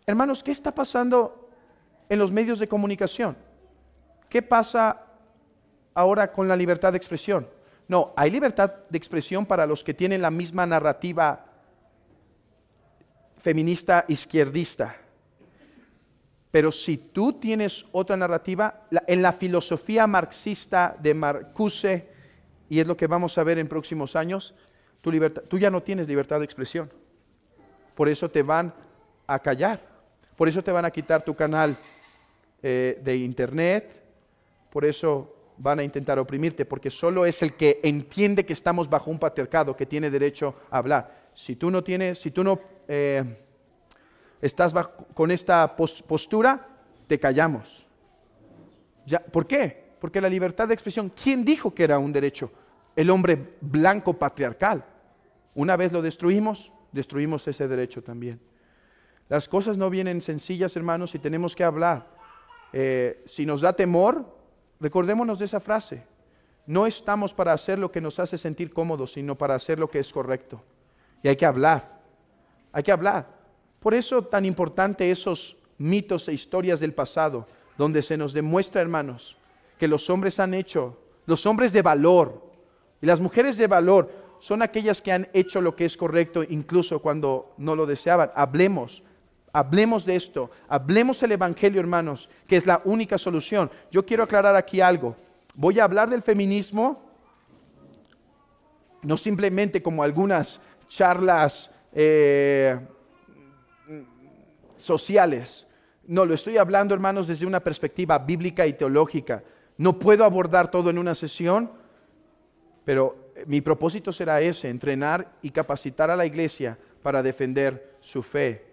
Hermanos, ¿qué está pasando en los medios de comunicación? ¿Qué pasa ahora con la libertad de expresión? No, hay libertad de expresión para los que tienen la misma narrativa feminista izquierdista. Pero si tú tienes otra narrativa, en la filosofía marxista de Marcuse, y es lo que vamos a ver en próximos años, tú ya no tienes libertad de expresión. Por eso te van a callar, por eso te van a quitar tu canal de internet, por eso van a intentar oprimirte, porque solo es el que entiende que estamos bajo un patriarcado que tiene derecho a hablar. Si tú no estás con esta postura, te callamos. ¿Por qué? Porque la libertad de expresión, ¿quién dijo que era un derecho? El hombre blanco patriarcal. Una vez lo destruimos ese derecho también. Las cosas no vienen sencillas, hermanos, y tenemos que hablar. Si nos da temor, recordémonos de esa frase. No estamos para hacer lo que nos hace sentir cómodos, sino para hacer lo que es correcto. Y hay que hablar. Hay que hablar. Por eso tan importante esos mitos e historias del pasado, donde se nos demuestra, hermanos, que los hombres han hecho, los hombres de valor y las mujeres de valor son aquellas que han hecho lo que es correcto incluso cuando no lo deseaban. Hablemos de esto, hablemos el Evangelio, hermanos, que es la única solución. Yo quiero aclarar aquí algo. Voy a hablar del feminismo, no simplemente como algunas charlas sociales. No, lo estoy hablando, hermanos, desde una perspectiva bíblica y teológica. No puedo abordar todo en una sesión, pero mi propósito será ese, entrenar y capacitar a la iglesia para defender su fe.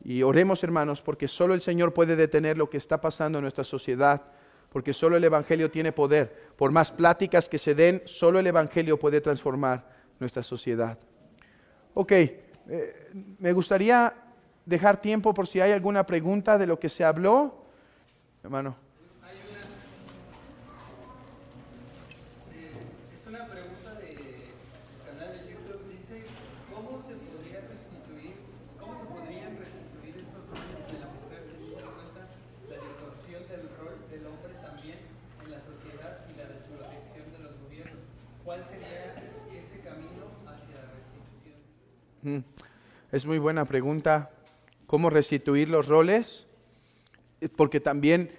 Y oremos, hermanos, porque solo el Señor puede detener lo que está pasando en nuestra sociedad, porque solo el Evangelio tiene poder. Por más pláticas que se den, solo el Evangelio puede transformar nuestra sociedad. Ok, me gustaría dejar tiempo por si hay alguna pregunta de lo que se habló. Hermano. Es una pregunta del canal de YouTube. Dice, ¿cómo se podrían restituir estos roles de la mujer teniendo en cuenta la distorsión del rol del hombre también en la sociedad y la desprotección de los gobiernos? ¿Cuál sería ese camino hacia la restitución? Es muy buena pregunta. ¿Cómo restituir los roles? Porque también,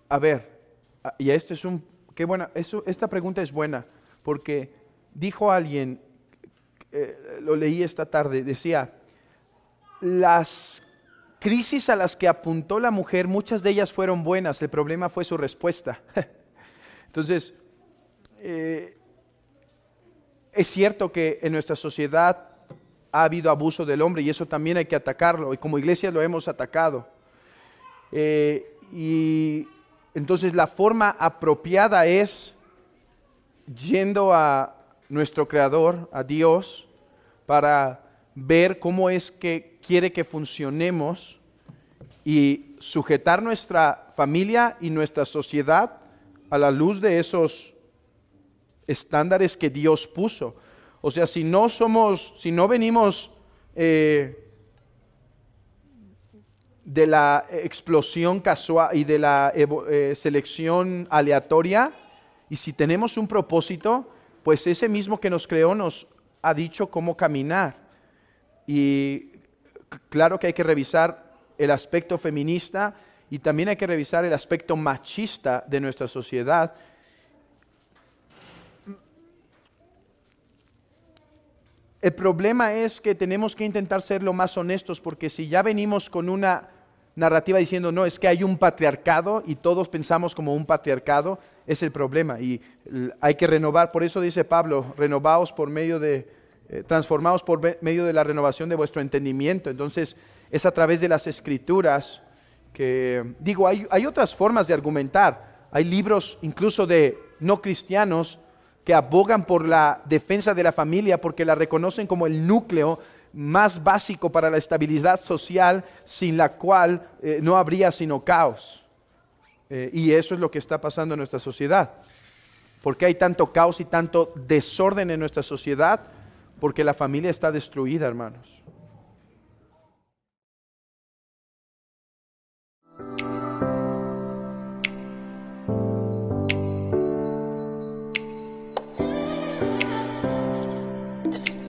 a ver, y esto es esta pregunta es buena, porque dijo alguien, lo leí esta tarde, decía, las crisis a las que apuntó la mujer, muchas de ellas fueron buenas, el problema fue su respuesta. Entonces, es cierto que en nuestra sociedad ha habido abuso del hombre y eso también hay que atacarlo, y como iglesia lo hemos atacado. Y entonces la forma apropiada es yendo a nuestro Creador, a Dios, para ver cómo es que quiere que funcionemos y sujetar nuestra familia y nuestra sociedad a la luz de esos estándares que Dios puso. O sea, si no venimos de la explosión casual y de la selección aleatoria, y si tenemos un propósito, pues ese mismo que nos creó nos ha dicho cómo caminar. Y claro que hay que revisar el aspecto feminista y también hay que revisar el aspecto machista de nuestra sociedad. El problema es que tenemos que intentar ser lo más honestos, porque si ya venimos con una narrativa diciendo, no, es que hay un patriarcado y todos pensamos como un patriarcado, es el problema. Y hay que renovar, por eso dice Pablo, transformaos por medio de la renovación de vuestro entendimiento. Entonces, es a través de las Escrituras que, hay otras formas de argumentar. Hay libros incluso de no cristianos que abogan por la defensa de la familia porque la reconocen como el núcleo más básico para la estabilidad social, sin la cual no habría sino caos. Y eso es lo que está pasando en nuestra sociedad. ¿Por qué hay tanto caos y tanto desorden en nuestra sociedad? Porque la familia está destruida, hermanos.